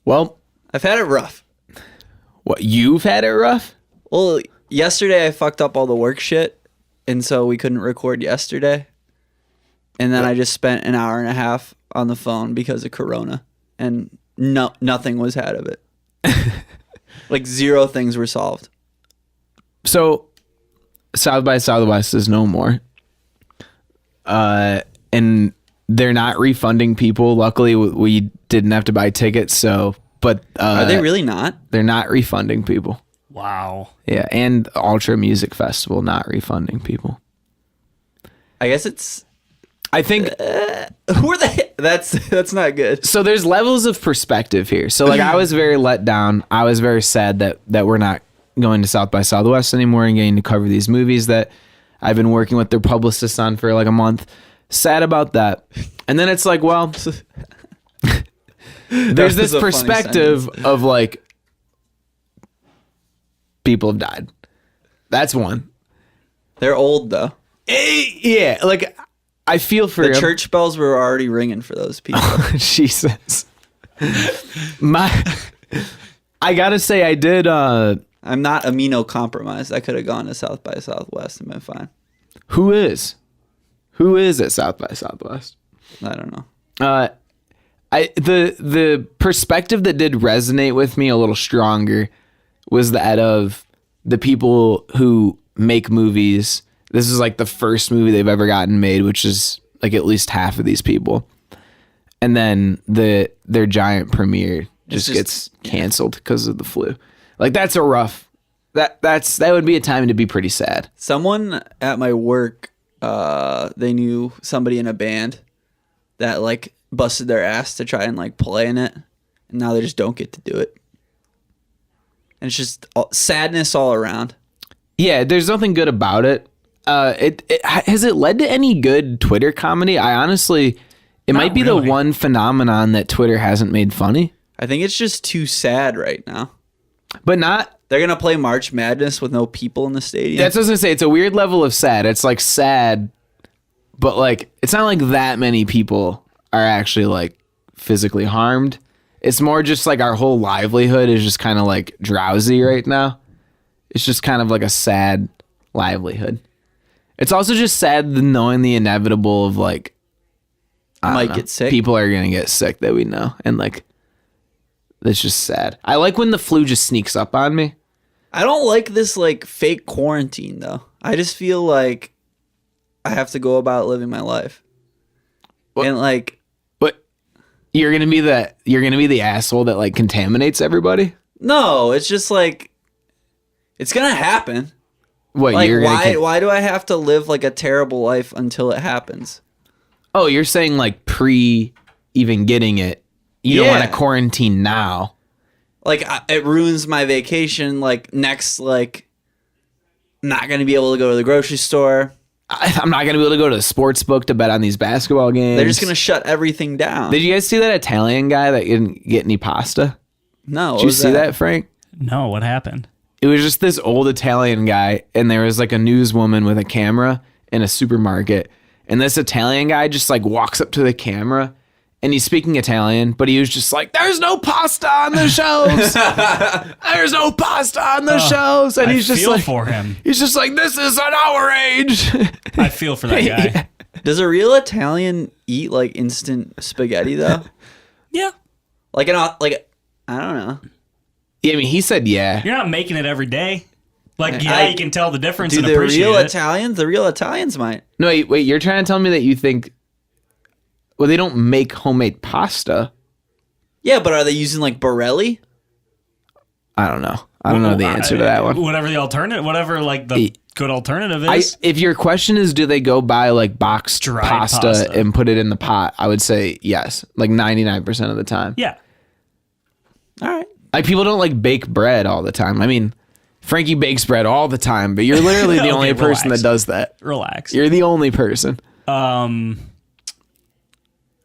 Well, I've had it rough. what, you've had it rough? Well, yesterday I fucked up all the work shit, and so we couldn't record yesterday. And then I just spent an hour and a half on the phone because of Corona, and nothing was had of it. Like 0 things were solved. So, South by Southwest is no more. And they're not refunding people. Luckily, we didn't have to buy tickets, so... But Are they really not? They're not refunding people. Wow. Yeah, and Ultra Music Festival not refunding people. I guess it's... I think... who are they? That's not good. So there's levels of perspective here. So like I was very let down. I was very sad that we're not going to South by Southwest anymore and getting to cover these movies that I've been working with their publicists on for like a month. Sad about that. And then it's like, well... There's this perspective of like people have died. That's one. They're old though. Yeah, like I feel for the church bells were already ringing for those people. Jesus. I gotta say I did. I'm not immunocompromised. I could have gone to South by Southwest and been fine. Who is at South by Southwest? I don't know. The perspective that did resonate with me a little stronger was that of the people who make movies. This is like the first movie they've ever gotten made, which is like at least half of these people. And then their giant premiere just gets canceled because of the flu. Like that's a rough. That would be a time to be pretty sad. Someone at my work, they knew somebody in a band that like busted their ass to try and like play in it, and now they just don't get to do it. And it's just sadness all around. Yeah, there's nothing good about it. Has it led to any good Twitter comedy? I honestly, it might be really the one phenomenon that Twitter hasn't made funny. I think it's just too sad right now. But not... They're going to play March Madness with no people in the stadium. That's what I was going to say. It's a weird level of sad. It's like sad, but like it's not like that many people are actually like physically harmed. It's more just like our whole livelihood is just kind of like drowsy right now. It's just kind of like a sad livelihood. It's also just sad knowing the inevitable of like, get sick. People are going to get sick that we know. And like, it's just sad. I like when the flu just sneaks up on me. I don't like this like fake quarantine though. I just feel like I have to go about living my life. And like, but you're gonna be the asshole that like contaminates everybody. No, it's just like it's gonna happen. What? Like, why do I have to live like a terrible life until it happens? Oh, you're saying like pre even getting it, you don't want to quarantine now. Like it ruins my vacation. Like next, like not gonna be able to go to the grocery store. I'm not going to be able to go to the sports book to bet on these basketball games. They're just going to shut everything down. Did you guys see that Italian guy that didn't get any pasta? No. Did you see that, Frank? No, what happened? It was just this old Italian guy, and there was like a newswoman with a camera in a supermarket. And this Italian guy just like walks up to the camera, and he's speaking Italian, but he was just like, "There's no pasta on the shelves. There's no pasta on the shelves." And he's just like, for him. He's just like, "This is an outrage." I feel for that guy. Yeah. Does a real Italian eat like instant spaghetti though? Yeah. I don't know. Yeah, I mean, he said yeah. You're not making it every day. Like, you can tell the difference and the appreciate real it. The real Italians might. No, wait, you're trying to tell me that you think... Well, they don't make homemade pasta. Yeah, but are they using like Borelli? I don't know. I don't know the answer to that one. Whatever like the good alternative is. If your question is, do they go buy like boxed pasta and put it in the pot? I would say yes, like 99% of the time. Yeah. All right. Like people don't like bake bread all the time. I mean, Frankie bakes bread all the time, but you're literally the only person that does that. Relax. You're the only person.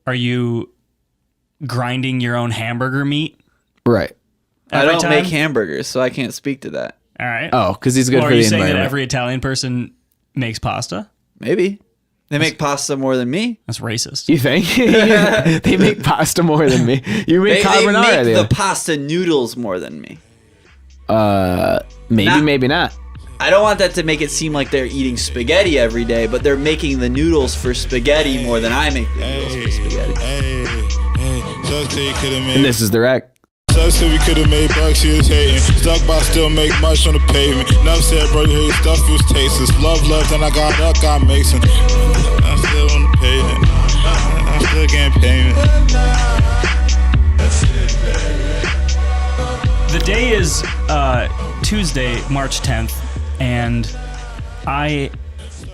Are you grinding your own hamburger meat? Right. I don't make hamburgers, so I can't speak to that. All right. Oh, because he's good for the environment. Are you saying that every Italian person makes pasta? Maybe. They make pasta more than me. That's racist. You think? They make pasta more than me. You make They carbonara. make the pasta noodles more than me. Maybe not. I don't want that to make it seem like they're eating spaghetti every day, but they're making the noodles for spaghetti more than I make the noodles for spaghetti. And this is the wreck. Sucks that we could've made bucks, she was hating. Stuck by still make much on the pavement. Enough said, bro, you hate stuff, feels tasteless. Love left, and I got up, got Mason. I'm still on the pavement. I'm still getting payment. The day is Tuesday, March 10th, and I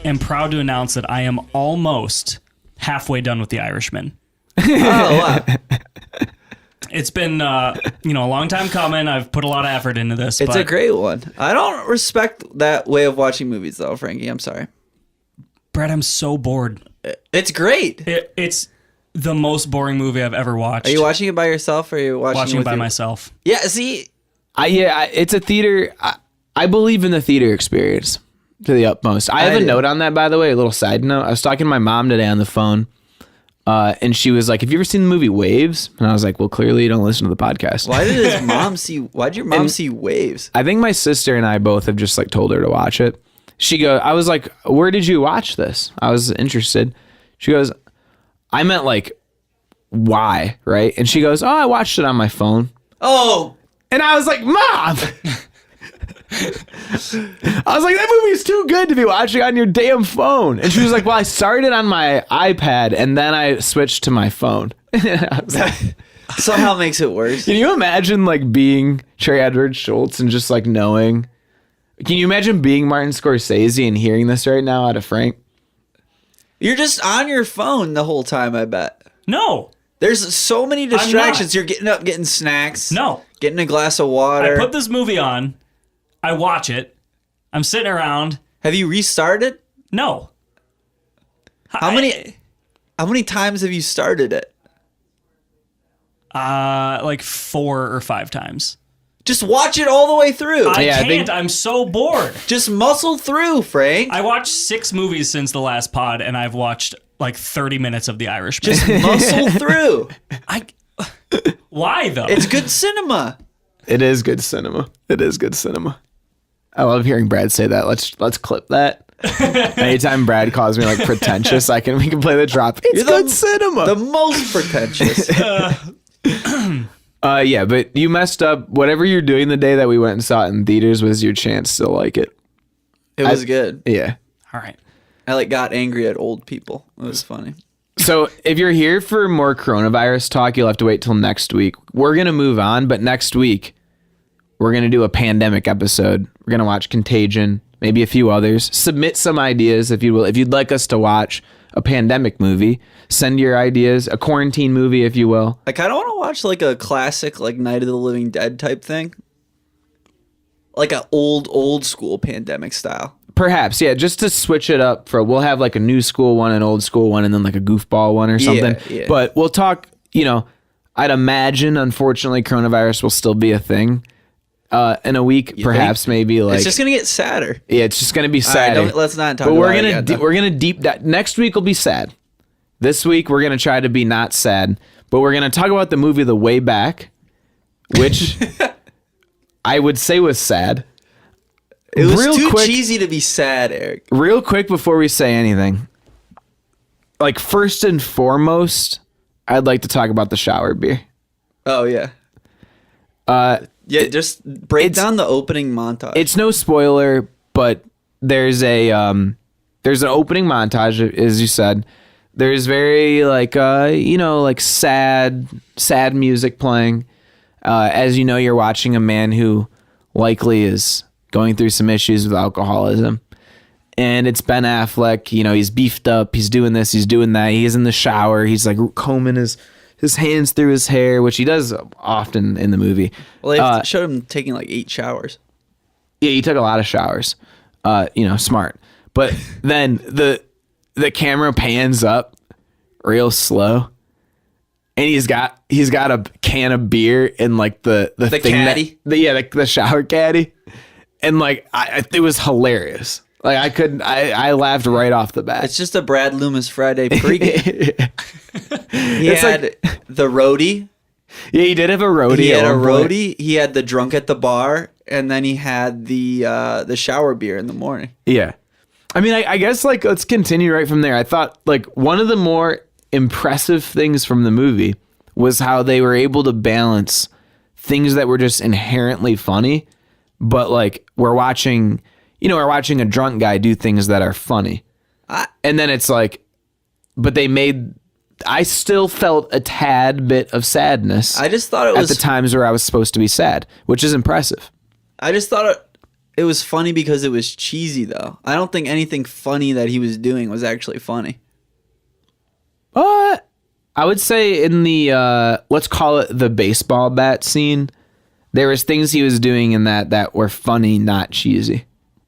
am proud to announce that I am almost halfway done with The Irishman. Oh, wow. It's been a long time coming. I've put a lot of effort into this. It's a great one. I don't respect that way of watching movies, though, Frankie. I'm sorry. Brett, I'm so bored. It's great. It's the most boring movie I've ever watched. Are you watching it by yourself or are you watching it with by myself? Yeah, see, It's a theater. I believe in the theater experience to the utmost. I have a note on that, by the way, a little side note. I was talking to my mom today on the phone, and she was like, "Have you ever seen the movie Waves?" And I was like, "Well, clearly you don't listen to the podcast." why'd your mom see Waves? I think my sister and I both have just like told her to watch it. I was like, "Where did you watch this?" I was interested. She goes, "I meant like, why?" Right? And she goes, "Oh, I watched it on my phone." Oh, And I was like, "Mom!" I was like, "That movie is too good to be watching on your damn phone." And she was like, "Well, I started on my iPad and then I switched to my phone." I was like, somehow makes it worse. can you imagine like being Trey Edward Schultz and just like knowing? Can you imagine being Martin Scorsese and hearing this right now out of Frank? You're just on your phone the whole time, I bet. No. There's so many distractions. You're getting up, getting snacks. No. Getting a glass of water. I put this movie on. I watch it. I'm sitting around. Have you restarted? No. How many times have you started it? Like 4 or 5 times. Just watch it all the way through. I Yeah, I can't. think- I'm so bored. Just muscle through, Frank. I watched 6 movies since the last pod, and I've watched like 30 minutes of The Irishman. Just muscle through. Why though? It's good cinema. It is good cinema. It is good cinema. I love hearing Brad say that. Let's clip that. Anytime Brad calls me like pretentious, we can play the drop. It's good cinema. The most pretentious. Yeah, but you messed up. Whatever you're doing the day that we went and saw it in theaters was your chance to like it. It was good. Yeah. All right. I got angry at old people. It was funny. So if you're here for more coronavirus talk, you'll have to wait till next week. We're going to move on, but next week we're going to do a pandemic episode. We're going to watch Contagion, maybe a few others. Submit some ideas if you will. If you'd like us to watch a pandemic movie, send your ideas, a quarantine movie if you will. I kind of want to watch like a classic like Night of the Living Dead type thing. Like a old school pandemic style. Perhaps, yeah, just to switch it up we'll have like a new school one, an old school one, and then like a goofball one or something. Yeah. But we'll talk, I'd imagine, unfortunately, coronavirus will still be a thing in a week, perhaps, maybe like. It's just going to get sadder. Yeah, it's just going to be All right, sad. let's not talk But about we're it gonna again, we're gonna deep dive. Next week will be sad. This week we're gonna try to be not sad, but we're gonna talk about the movie The Way Back, which I would say was sad. It was Real too quick- cheesy to be sad, Eric. Real quick before we say anything, like first and foremost, I'd like to talk about the shower beer. Oh, yeah. Just break down the opening montage. It's no spoiler, but there's an opening montage, as you said. There's very like sad music playing. As you know, you're watching a man who likely is going through some issues with alcoholism. And it's Ben Affleck, he's beefed up, he's doing this, he's doing that. He's in the shower, he's like combing his hands through his hair, which he does often in the movie. Well, they showed him taking like 8 showers. Yeah, he took a lot of showers. Smart. But then the camera pans up real slow, and he's got a can of beer in like the thing caddy? the shower caddy, and like it was hilarious. Like I couldn't. I laughed right off the bat. It's just a Brad Loomis Friday pregame. He It's had the roadie. Yeah, he did have a roadie. He had at a one point. roadie. He had the drunk at the bar, and then he had the shower beer in the morning. Yeah. I mean, I guess like let's continue right from there. I thought like one of the more impressive things from the movie was how they were able to balance things that were just inherently funny, but like we're watching a drunk guy do things that are funny. And then it's like, but I still felt a tad bit of sadness. I just thought it at was the times where I was supposed to be sad, which is impressive. I just thought it was funny because it was cheesy, though. I don't think anything funny that he was doing was actually funny. I would say in the let's call it the baseball bat scene, there was things he was doing in that were funny, not cheesy.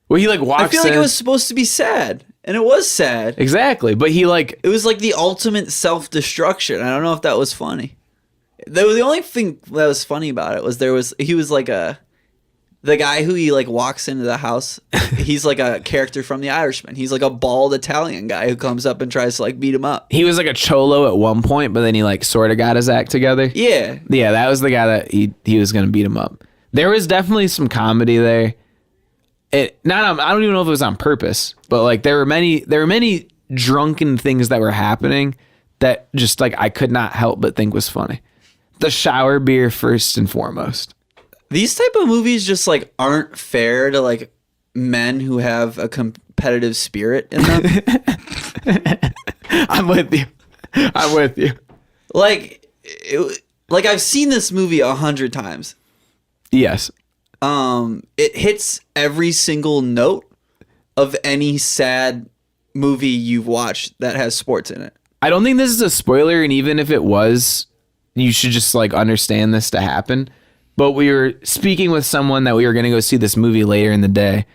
Where he like walks. I feel like in. it was supposed to be sad, and it was sad. Exactly, but he like It was like the ultimate self-destruction. I don't know if that was funny. The only thing that was funny about it was he was like the guy who he like walks into the house. He's like a character from The Irishman. He's like a bald Italian guy who comes up and tries to like beat him up. he was like a cholo at one point, but then he like sort of got his act together. Yeah. Yeah, that was the guy that he was gonna beat him up. There was definitely some comedy there. I don't even know if it was on purpose, but like there were many drunken things that were happening that just like I could not help but think was funny. The shower beer first and foremost. These type of movies just like aren't fair to like men who have a competitive spirit in them. I'm with you. Like I've seen this movie 100 times. Yes. It hits every single note of any sad movie you've watched that has sports in it. I don't think this is a spoiler, and even if it was, you should just like understand this to happen. But we were speaking with someone that we were going to go see this movie later in the day,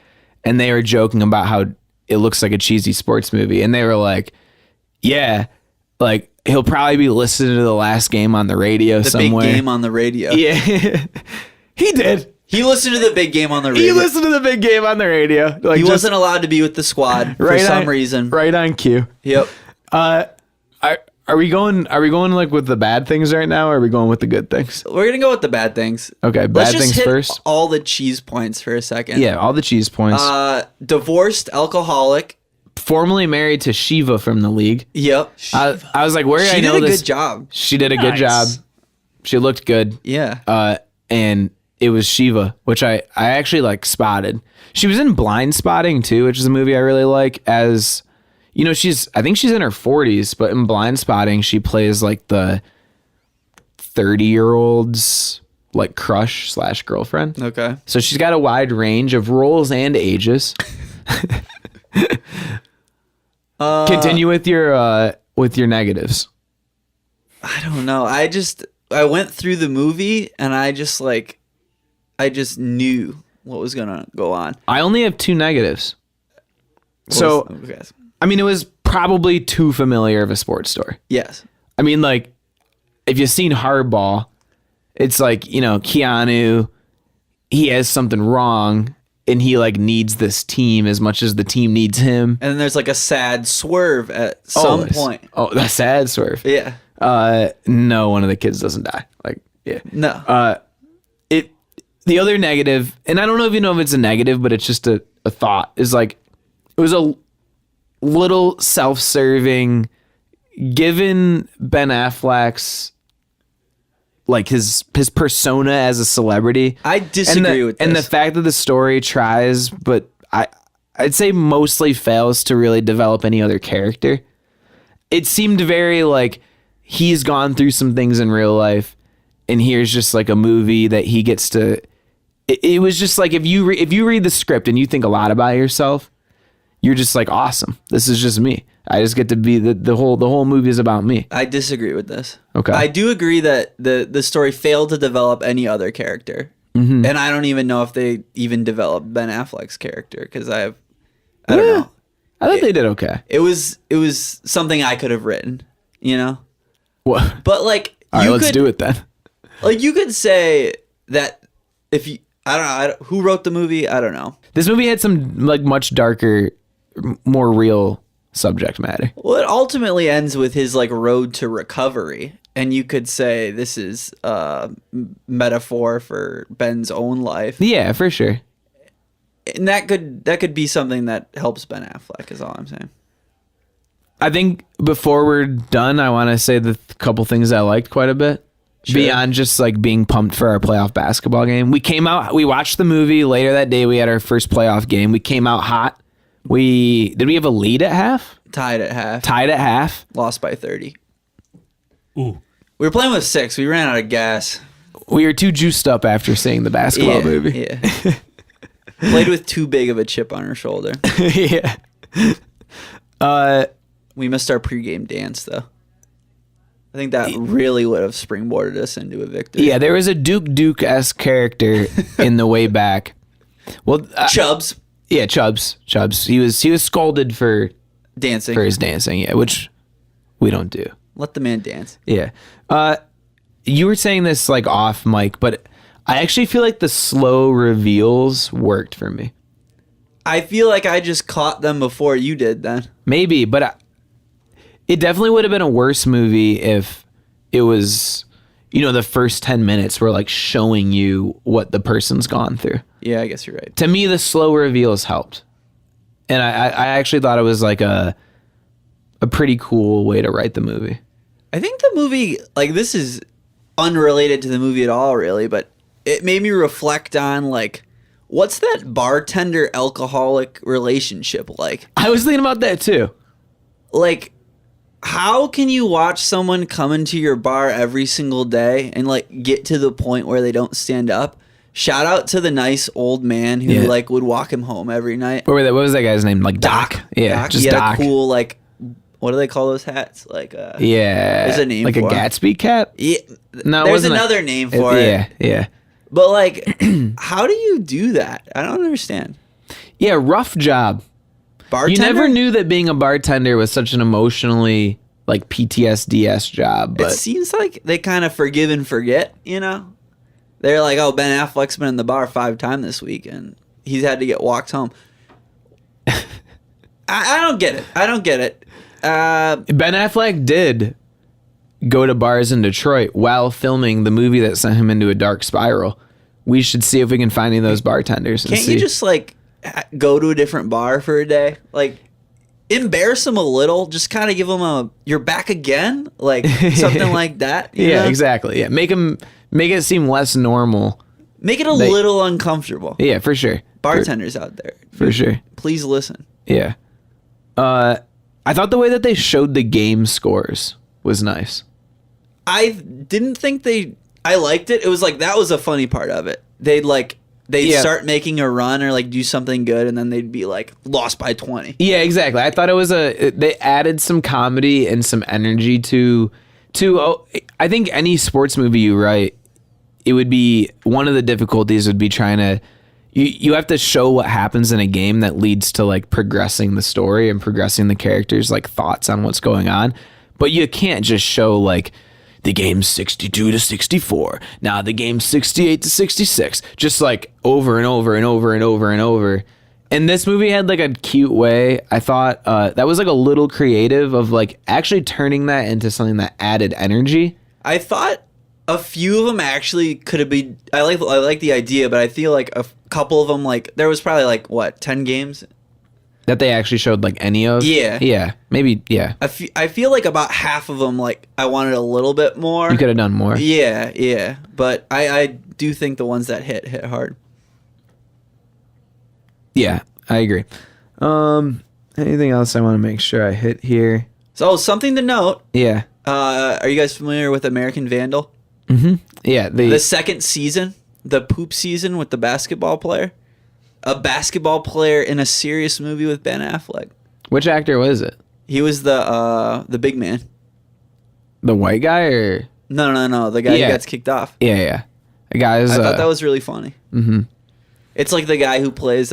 and they were joking about how it looks like a cheesy sports movie, and they were like, yeah, like he'll probably be listening to the last game on the radio somewhere. The big game on the radio. Yeah. He did. He listened to the big game on the radio. He listened to the big game on the radio. Like He wasn't allowed to be with the squad for some reason. Right on cue. Yep. Are we going like with the bad things right now, or are we going with the good things? We're going to go with the bad things. Okay, Let's bad just things hit first. all the cheese points for a second. Yeah, all the cheese points. Divorced alcoholic. Formerly married to Shiva from the league. Yep. I was like, where did I She know did a this? good job. She did a good Nice. job. She looked good. Yeah. And it was Shiva, which I actually like spotted. She was in Blind Spotting too, which is a movie I really like. As you know, I think she's in her 40s, but in Blind Spotting, she plays like the 30-year-old's like crush / girlfriend. Okay. So she's got a wide range of roles and ages. Continue with your negatives. I don't know. I went through the movie and I just knew what was going to go on. I only have 2 negatives. So, Okay. I mean, it was probably too familiar of a sports story. Yes. I mean, like, if you've seen Hardball, it's like, you know, Keanu, he has something wrong and he like needs this team as much as the team needs him. And then there's like a sad swerve at some Always. point. Oh, that's sad swerve. Yeah. No, one of the kids doesn't die. Like, yeah. No. The other negative, and I don't know if it's a negative, but it's just a thought, is like, it was a little self-serving, given Ben Affleck's like his persona as a celebrity. I disagree with this. And the fact that the story tries, but I'd say mostly fails to really develop any other character. It seemed very like he's gone through some things in real life, and here's just like a movie that he gets to. It was just like if you read the script and you think a lot about yourself, you're just like, awesome. This is just me. I just get to be the whole movie is about me. I disagree with this. Okay. I do agree that the story failed to develop any other character. Mm-hmm. And I don't even know if they even developed Ben Affleck's character because I don't know. I thought they did okay. It was something I could have written, you know? What? But like All right, let's do it then. Like you could say that if you I don't know. Who wrote the movie? I don't know. This movie had some like much darker, more real subject matter. Well, it ultimately ends with his like road to recovery, and you could say this is a metaphor for Ben's own life. Yeah, for sure. And that could be something that helps Ben Affleck. Is all I'm saying. I think before we're done, I want to say the couple things I liked quite a bit. Sure. Beyond just like being pumped for our playoff basketball game. We watched the movie later that day. We had our first playoff game. We came out hot. Did we have a lead at half? Tied at half. Lost by 30. Ooh. We were playing with 6. We ran out of gas. We were too juiced up after seeing the basketball movie. Yeah. Played with too big of a chip on our shoulder. Yeah. We missed our pregame dance, though. I think that really would have springboarded us into a victory. Yeah, there was a Duke-esque character in the way back. Well, Chubbs. Yeah, Chubbs. He was scolded for dancing. For his dancing, yeah, which we don't do. Let the man dance. Yeah. You were saying this like off mic, but I actually feel like the slow reveals worked for me. I feel like I just caught them before you did then. Maybe, but it definitely would have been a worse movie if it was, the first 10 minutes were like showing you what the person's gone through. Yeah, I guess you're right. To me, the slow reveals helped. And I actually thought it was like a pretty cool way to write the movie. I think the movie, like, this is unrelated to the movie at all, really, but it made me reflect on, like, what's that bartender alcoholic relationship like? I was thinking about that too. Like, how can you watch someone come into your bar every single day and like get to the point where they don't stand up? Shout out to the nice old man who like would walk him home every night. What was that guy's name? Like Doc. Yeah, Doc. just he had Doc. a cool like, what do they call those hats? Like there's a name like for a Gatsby cap. Yeah, no, there's another name for it. Yeah. But like, how do you do that? I don't understand. Yeah, rough job. Bartender? You never knew that being a bartender was such an emotionally like PTSD-esque job. But it seems like they kind of forgive and forget, They're like, oh, Ben Affleck's been in the bar 5 times this week, and he's had to get walked home. I don't get it. Ben Affleck did go to bars in Detroit while filming the movie that sent him into a dark spiral. We should see if we can find any of those bartenders. Can't you just like go to a different bar for a day? Like, embarrass them a little. Just kind of give them you're back again, like something like that. Yeah, exactly. Yeah, make it seem less normal. Make it a little uncomfortable. Yeah, for sure. Bartenders out there, for sure. Please listen. Yeah. I thought the way that they showed the game scores was nice. I didn't think I liked it. It was like, that was a funny part of it. They'd start making a run or like do something good, and then they'd be like lost by 20. Yeah, exactly. I thought it was they added some comedy and some energy to I think any sports movie you write, it would be one of the difficulties would be trying to you have to show what happens in a game that leads to like progressing the story and progressing the characters' like thoughts on what's going on. But you can't just show like the game's 62-64. Now the game's 68-66. Just like over and over and over and over and over. And this movie had like a cute way. I thought that was like a little creative of like actually turning that into something that added energy. I thought a few of them actually could have been. I like the idea, but I feel like a couple of them, like there was probably like 10 games that they actually showed like any of. Yeah, maybe. Yeah, I feel like about half of them, like I wanted a little bit more. You could have done more. Yeah, but I do think the ones that hit hard. Yeah, I agree. Anything else I want to make sure I hit here? So something to note. Yeah. Are you guys familiar with American Vandal? Mm-hmm. Yeah. The second season, the poop season with the basketball player. A basketball player in a serious movie with Ben Affleck. Which actor was it? He was the big man. The white guy or? No. The guy who gets kicked off. Yeah. The guy's. I thought that was really funny. Mm-hmm. It's like the guy who plays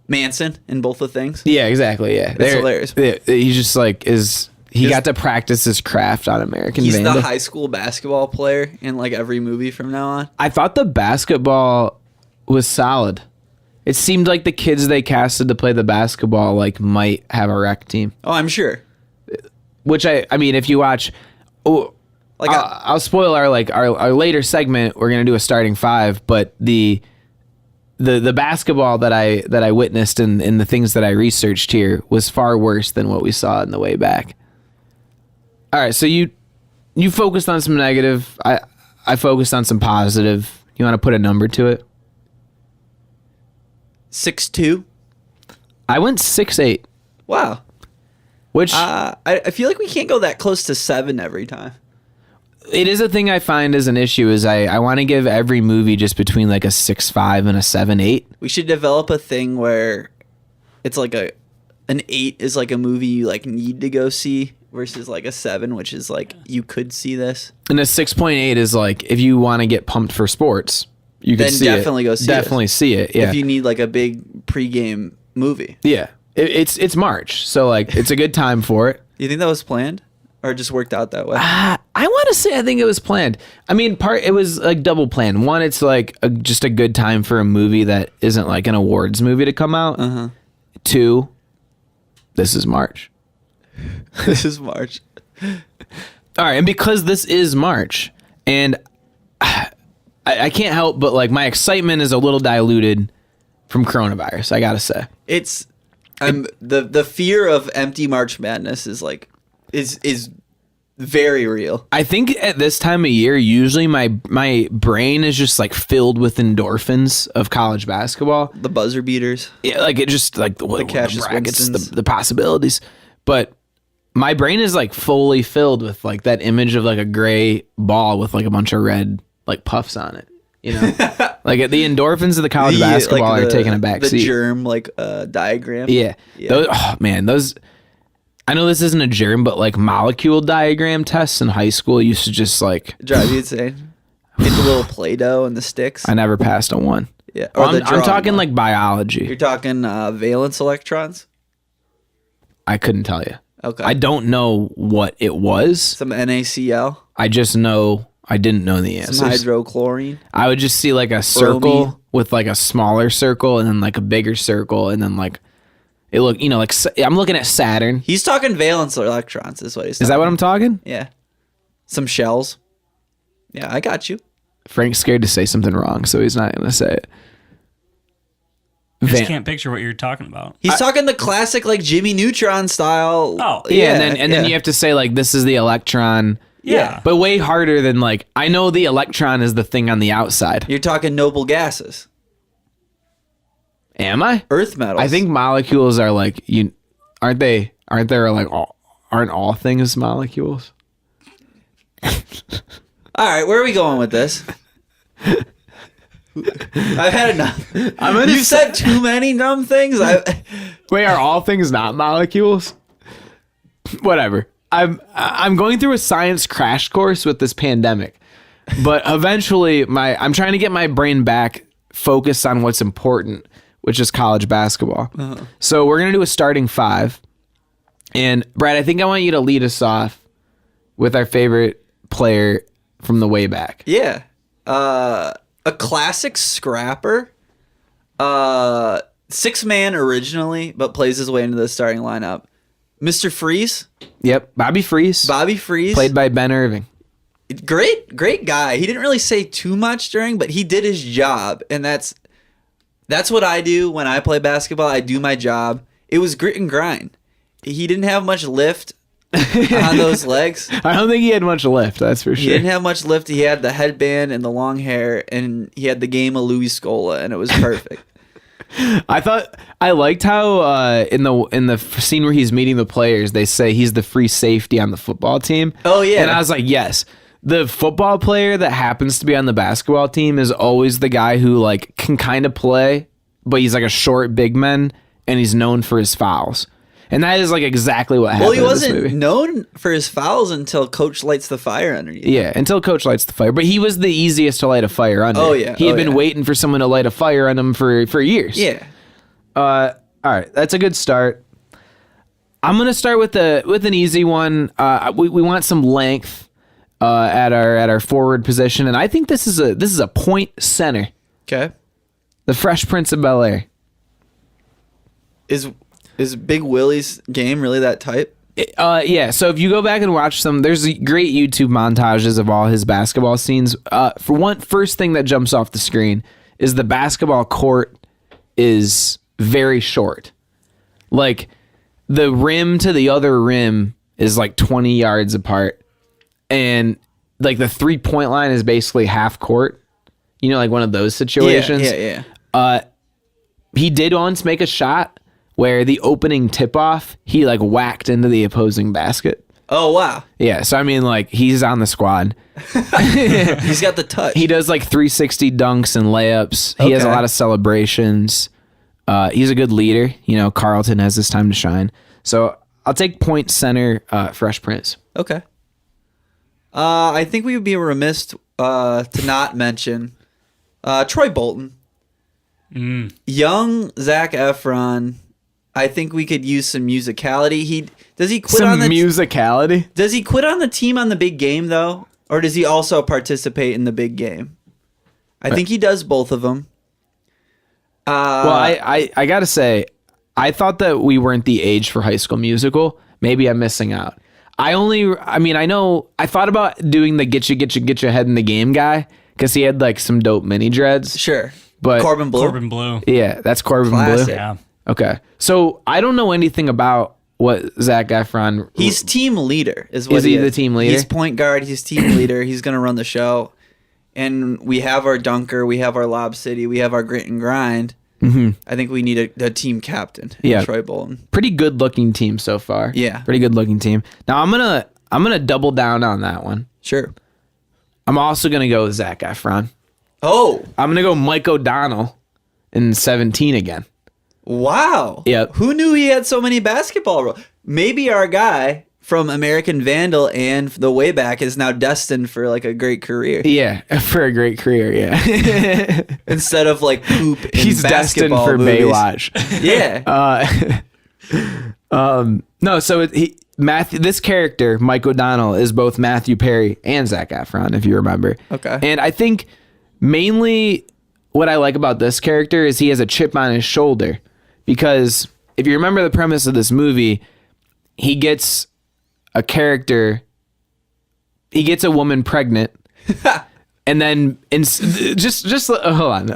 Manson in both the things. Yeah, exactly. Yeah, It's hilarious. He just like is He got to practice his craft on American He's Vandal. the high school basketball player in like every movie from now on. I thought the basketball was solid. It seemed like the kids they casted to play the basketball like might have a rec team. Oh, I'm sure. Which I mean, if you watch, Like I'll spoil our later segment. We're gonna do a starting five, but the basketball that I witnessed in the things that I researched here was far worse than what we saw in the way back. All right, so you focused on some negative. I focused on some positive. You want to put a number to it? 6'2". I went 6'8", Wow. which I feel like we can't go that close to 7 every time. it is a thing I find as an issue. Is I want to give every movie just between like a 6.5 and a 7.8. We should develop a thing where it's like an 8 is like a movie you like need to go see versus like a 7, which is like you could see this. And a 6.8 is like if you want to get pumped for sports, you can Then see definitely it. go see Definitely see it. Yeah. If you need like a big pregame movie. Yeah. It's March, so like it's a good time for it. Do you think that was planned or it just worked out that way? I want to say I think it was planned. I mean, it was like double planned. One, it's like just a good time for a movie that isn't like an awards movie to come out. Uh-huh. Two, this is March. This is March. All right, and because this is March, and I can't help but like my excitement is a little diluted from coronavirus. I gotta say, It's the fear of empty March Madness is like is very real. I think at this time of year, usually my brain is just like filled with endorphins of college basketball. The buzzer beaters. Yeah, like it just like the Cassius brackets, Winstons. the possibilities. But my brain is like fully filled with like that image of like a gray ball with like a bunch of red like puffs on it. You know, like the endorphins of the college basketball are taking a back the seat. germ diagram. Yeah. Those. I know this isn't a germ, but like molecule diagram tests in high school used to just like Drive you insane. Get the little Play-Doh and the sticks. I never passed on one. Yeah. I'm the drawing talking one. like biology. You're talking valence electrons. I couldn't tell you. Okay. I don't know what it was. Some NaCl. I just know I didn't know the answers. Some hydrochlorine. I would just see like a circle Bromine. with like a smaller circle and then like a bigger circle and then like it look, like I'm looking at Saturn. He's talking valence electrons is what he's talking. Is that what I'm talking? Yeah. Some shells. Yeah, I got you. Frank's scared to say something wrong, so he's not going to say it. I just can't picture what you're talking about. He's talking the classic like Jimmy Neutron style. Oh. Yeah, and then you have to say like this is the electron. Yeah. But way harder than like I know the electron is the thing on the outside. You're talking noble gases. Am I? Earth metals. I think molecules are like aren't all things molecules? All right, where are we going with this? I've had enough. You've said too many dumb things. Wait, are all things not molecules? Whatever. I'm going through a science crash course with this pandemic, but eventually I'm trying to get my brain back focused on what's important, which is college basketball. Uh-huh. So we're gonna do a starting five, and Brad, I think I want you to lead us off with our favorite player from the way back. Yeah. A classic scrapper. 6-man originally, but plays his way into the starting lineup. Mr. Freeze. Yep, Bobby Freeze. Bobby Freeze. Played by Ben Irving. Great guy. He didn't really say too much during, but he did his job, and that's what I do when I play basketball. I do my job. It was grit and grind. He didn't have much lift on those legs. I don't think he had much lift, that's for He sure. didn't have much lift. He had the headband and the long hair, and he had the game of Louis Scola, and it was perfect. I liked how in the scene where he's meeting the players, they say he's the free safety on the football team. Oh, yeah. And I was like, yes. The football player that happens to be on the basketball team is always the guy who like can kind of play, but he's like a short big man and he's known for his fouls. And that is like exactly what happened. Well, he in this wasn't movie. known for his fouls until Coach lights the fire underneath. Yeah, until Coach lights the fire. But he was the easiest to light a fire under. Oh, yeah. He had been yeah. waiting for someone to light a fire on him for years. Yeah. All right, that's a good start. I'm gonna start with an easy one. We want some length at our forward position, and I think this is a point center. Okay. The Fresh Prince of Bel-Air. Is Big Willie's game really that type? Yeah. So if you go back and watch there's great YouTube montages of all his basketball scenes. For one, first thing that jumps off the screen is the basketball court is very short. Like the rim to the other rim is like 20 yards apart, and like the 3-point line is basically half court. You know, like one of those situations. Yeah. He did once make a shot where the opening tip-off, he like whacked into the opposing basket. Oh, wow. Yeah, so I mean, like, he's on the squad. He's got the touch. He does like 360 dunks and layups. He has a Okay. lot of celebrations. He's a good leader. You know, Carlton has his time to shine. So I'll take point center, Fresh Prince. Okay. I think we would be remiss to not mention Troy Bolton. Young Zac Efron. I think we could use some musicality. Does he quit on the musicality? Does he quit on the team on the big game though, or does he also participate in the big game? I think he does both of them. Well, I gotta say, I thought that we weren't the age for High School Musical. Maybe I'm missing out. I thought about doing the get your head in the game guy because he had like some dope mini dreads. Sure, But Corbin Blue. Corbin Blue. Yeah, that's Corbin Classic. Blue. Yeah. Okay. So I don't know anything about what Zac Efron. He's team leader. Is he the team leader? He's point guard. He's team leader. He's gonna run the show. And we have our dunker. We have our Lob City. We have our grit and grind. Mm-hmm. I think we need a team captain. Yeah. Troy Bolton. Pretty good looking team so far. Yeah. Pretty good looking team. Now I'm gonna double down on that one. Sure. I'm also gonna go with Zac Efron. Oh, I'm gonna go Mike O'Donnell in 17 again. wow. Yep. Who knew he had so many basketball roles? Maybe our guy from American Vandal and the way back is now destined for like a great career. Yeah, for a great career. Yeah. Instead of like poop in He's destined basketball for movies. Baywatch. Yeah. No, so this character, Mike O'Donnell, is both Matthew Perry and Zac Efron, if you remember. Okay. And I think mainly what I like about this character is he has a chip on his shoulder. Because if you remember the premise of this movie, he gets a woman pregnant. And then, just hold on.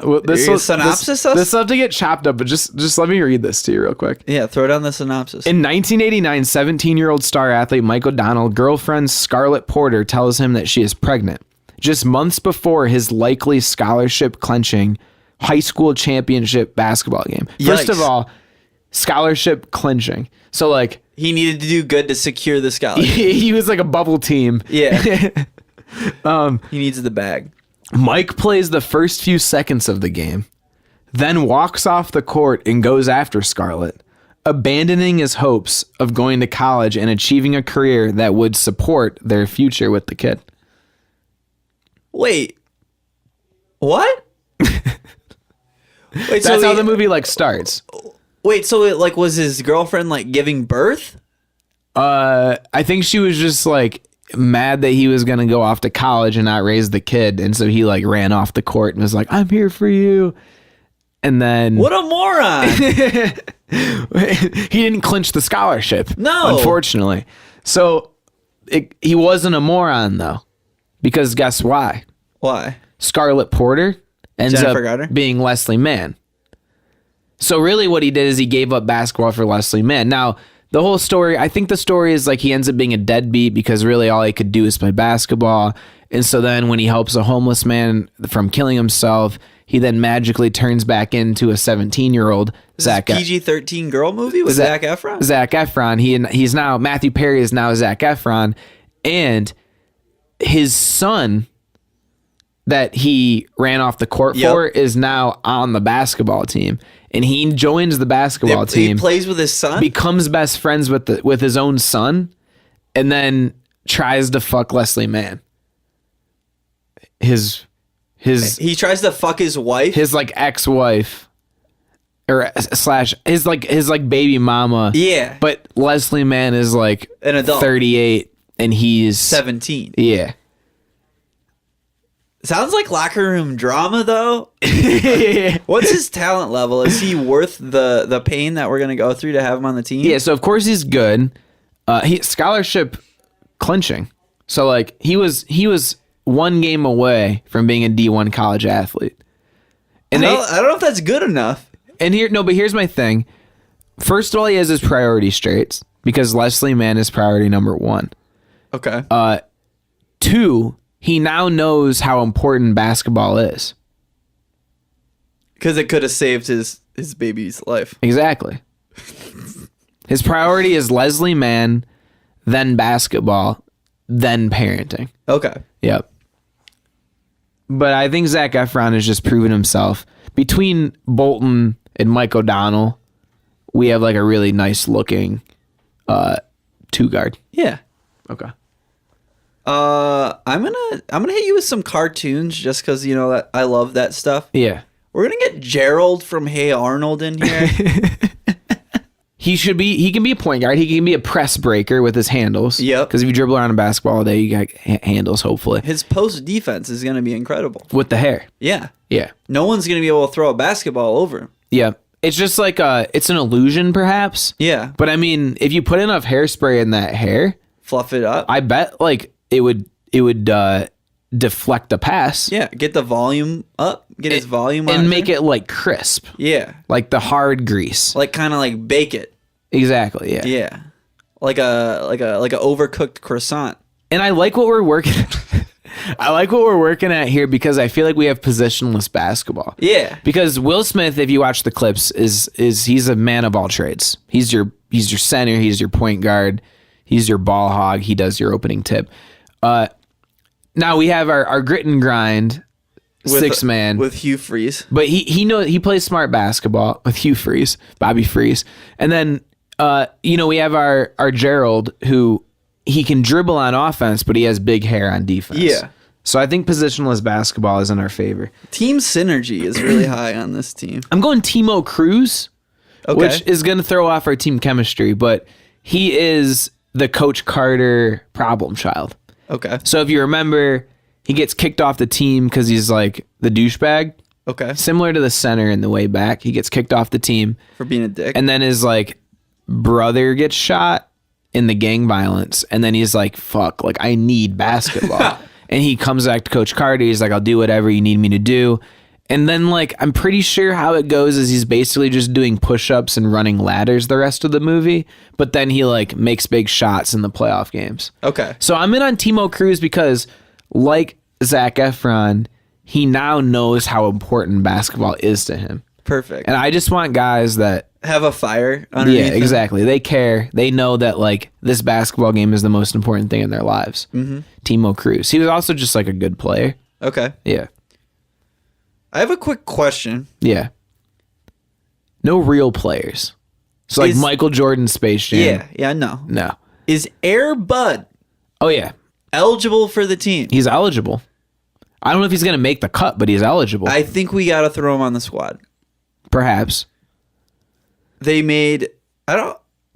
Synopsis us? This will have to get chopped up, but just let me read this to you real quick. Yeah, throw down the synopsis. In 1989, 17-year-old star athlete Mike O'Donnell, girlfriend Scarlett Porter tells him that she is pregnant. Just months before his likely scholarship clinching high school championship basketball game. First of Yikes. all, scholarship clinching. So like He needed to do good to secure the scholarship. he was like a bubble team. Yeah. He needs the bag. Mike plays the first few seconds of the game, then walks off the court and goes after Scarlett, abandoning his hopes of going to college and achieving a career that would support their future with the kid. Wait. What? Wait, That's how the movie like starts. Wait, so it like was his girlfriend like giving birth? I think she was just like mad that he was gonna go off to college and not raise the kid, and so he like ran off the court and was like, "I'm here for you." And then What a moron. he didn't clinch the scholarship. No. Unfortunately. So he wasn't a moron though, because guess why? Why? Scarlett Porter ends Jennifer up Garner? being Leslie Mann. So really what he did is he gave up basketball for Leslie Mann. Now, the whole story, I think the story is like he ends up being a deadbeat because really all he could do is play basketball. And so then when he helps a homeless man from killing himself, he then magically turns back into a 17-year-old Zac PG-13 girl movie with Zac Efron? Zac Efron. He's now Matthew Perry is now Zac Efron, and his son that he ran off the court for is now on the basketball team, and he joins the basketball team. He plays with his son? Becomes best friends with his own son, and then tries to fuck Leslie Mann. He tries to fuck his wife? His like ex-wife. or slash his baby mama. Yeah. But Leslie Mann is like An adult. 38 and he's 17. Yeah. Sounds like locker room drama, though. What's his talent level? Is he worth the pain that we're gonna go through to have him on the team? Yeah, so of course he's good. He scholarship clinching. So like he was one game away from being a D1 college athlete. And I don't know if that's good enough. but here's my thing. First of all, he has his priority straight because Leslie Mann is priority number 1. Okay. 2, he now knows how important basketball is. Because it could have saved his baby's life. Exactly. His priority is Leslie Mann, then basketball, then parenting. Okay. Yep. But I think Zac Efron has just proven himself. Between Bolton and Mike O'Donnell, we have like a really nice looking 2-guard. Yeah. Okay. I'm gonna hit you with some cartoons just because you know that I love that stuff. Yeah. We're gonna get Gerald from Hey Arnold in here. He can be a point guard. He can be a press breaker with his handles. Yep. Because if you dribble around a basketball all day, you got handles, hopefully. His post defense is gonna be incredible. With the hair. Yeah. Yeah. No one's gonna be able to throw a basketball over him. Yeah. It's just like it's an illusion perhaps. Yeah. But I mean, if you put enough hairspray in that hair, Fluff it up. I bet like it would deflect a pass. Yeah. Get the volume up. Get his volume and on make it like crisp. Yeah. Like the hard grease. Like kind of like bake it. Exactly, yeah. Yeah. Like a overcooked croissant. And I like what we're working at here because I feel like we have positionless basketball. Yeah. Because Will Smith, if you watch the clips, is he's a man of all trades. He's your center, he's your point guard, he's your ball hog, he does your opening tip. Now we have our grit and grind six man with Hugh Freeze. But he plays smart basketball with Hugh Freeze, Bobby Freeze. And then we have our Gerald who he can dribble on offense, but he has big hair on defense. Yeah. So I think positionless basketball is in our favor. Team synergy is really high on this team. I'm going Timo Cruz, which is going to throw off our team chemistry, but he is the Coach Carter problem child. Okay. So if you remember, he gets kicked off the team because he's like the douchebag. Okay. Similar to the center in the way back. He gets kicked off the team. For being a dick. And then his like brother gets shot in the gang violence. And then he's like, fuck, like I need basketball. And he comes back to Coach Carter. He's like, I'll do whatever you need me to do. And then like, I'm pretty sure how it goes is he's basically just doing push-ups and running ladders the rest of the movie. But then he like makes big shots in the playoff games. Okay. So I'm in on Timo Cruz because like Zac Efron, he now knows how important basketball is to him. Perfect. And I just want guys that have a fire underneath yeah, them. exactly. They care. They know that like this basketball game is the most important thing in their lives. Mm-hmm. Timo Cruz. He was also just like a good player. Okay. Yeah. I have a quick question. Yeah. No real players. So like Michael Jordan Space Jam. Yeah, no. No. Is Air Bud Oh yeah. eligible for the team? He's eligible. I don't know if he's going to make the cut, but he's eligible. I think we got to throw him on the squad. Perhaps. They made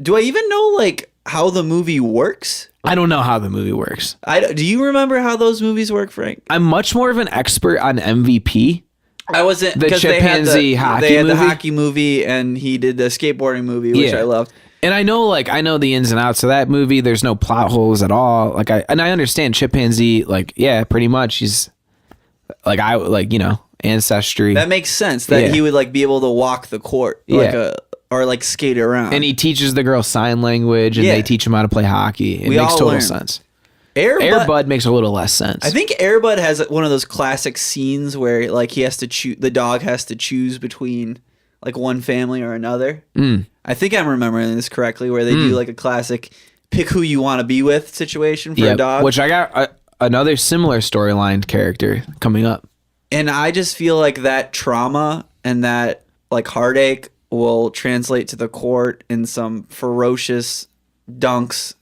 do I even know like how the movie works? I don't know how the movie works. Do you remember how those movies work, Frank? I'm much more of an expert on MVP. I wasn't The 'cause chimpanzee hockey They had the movie? hockey movie, and he did the skateboarding movie, which I loved. And I know the ins and outs of that movie. There's no plot holes at all. Like I understand chimpanzee, like, yeah, pretty much he's like ancestry. That makes sense that he would like be able to walk the court or like skate around. And he teaches the girl sign language and they teach him how to play hockey. It makes total sense. Air Bud makes a little less sense. I think Air Bud has one of those classic scenes where like he has to choose, the dog has to choose between like one family or another. I think I'm remembering this correctly, where they do like a classic pick who you want to be with situation for a dog. Which I got another similar storyline character coming up. And I just feel like that trauma and that like heartache will translate to the court in some ferocious dunks.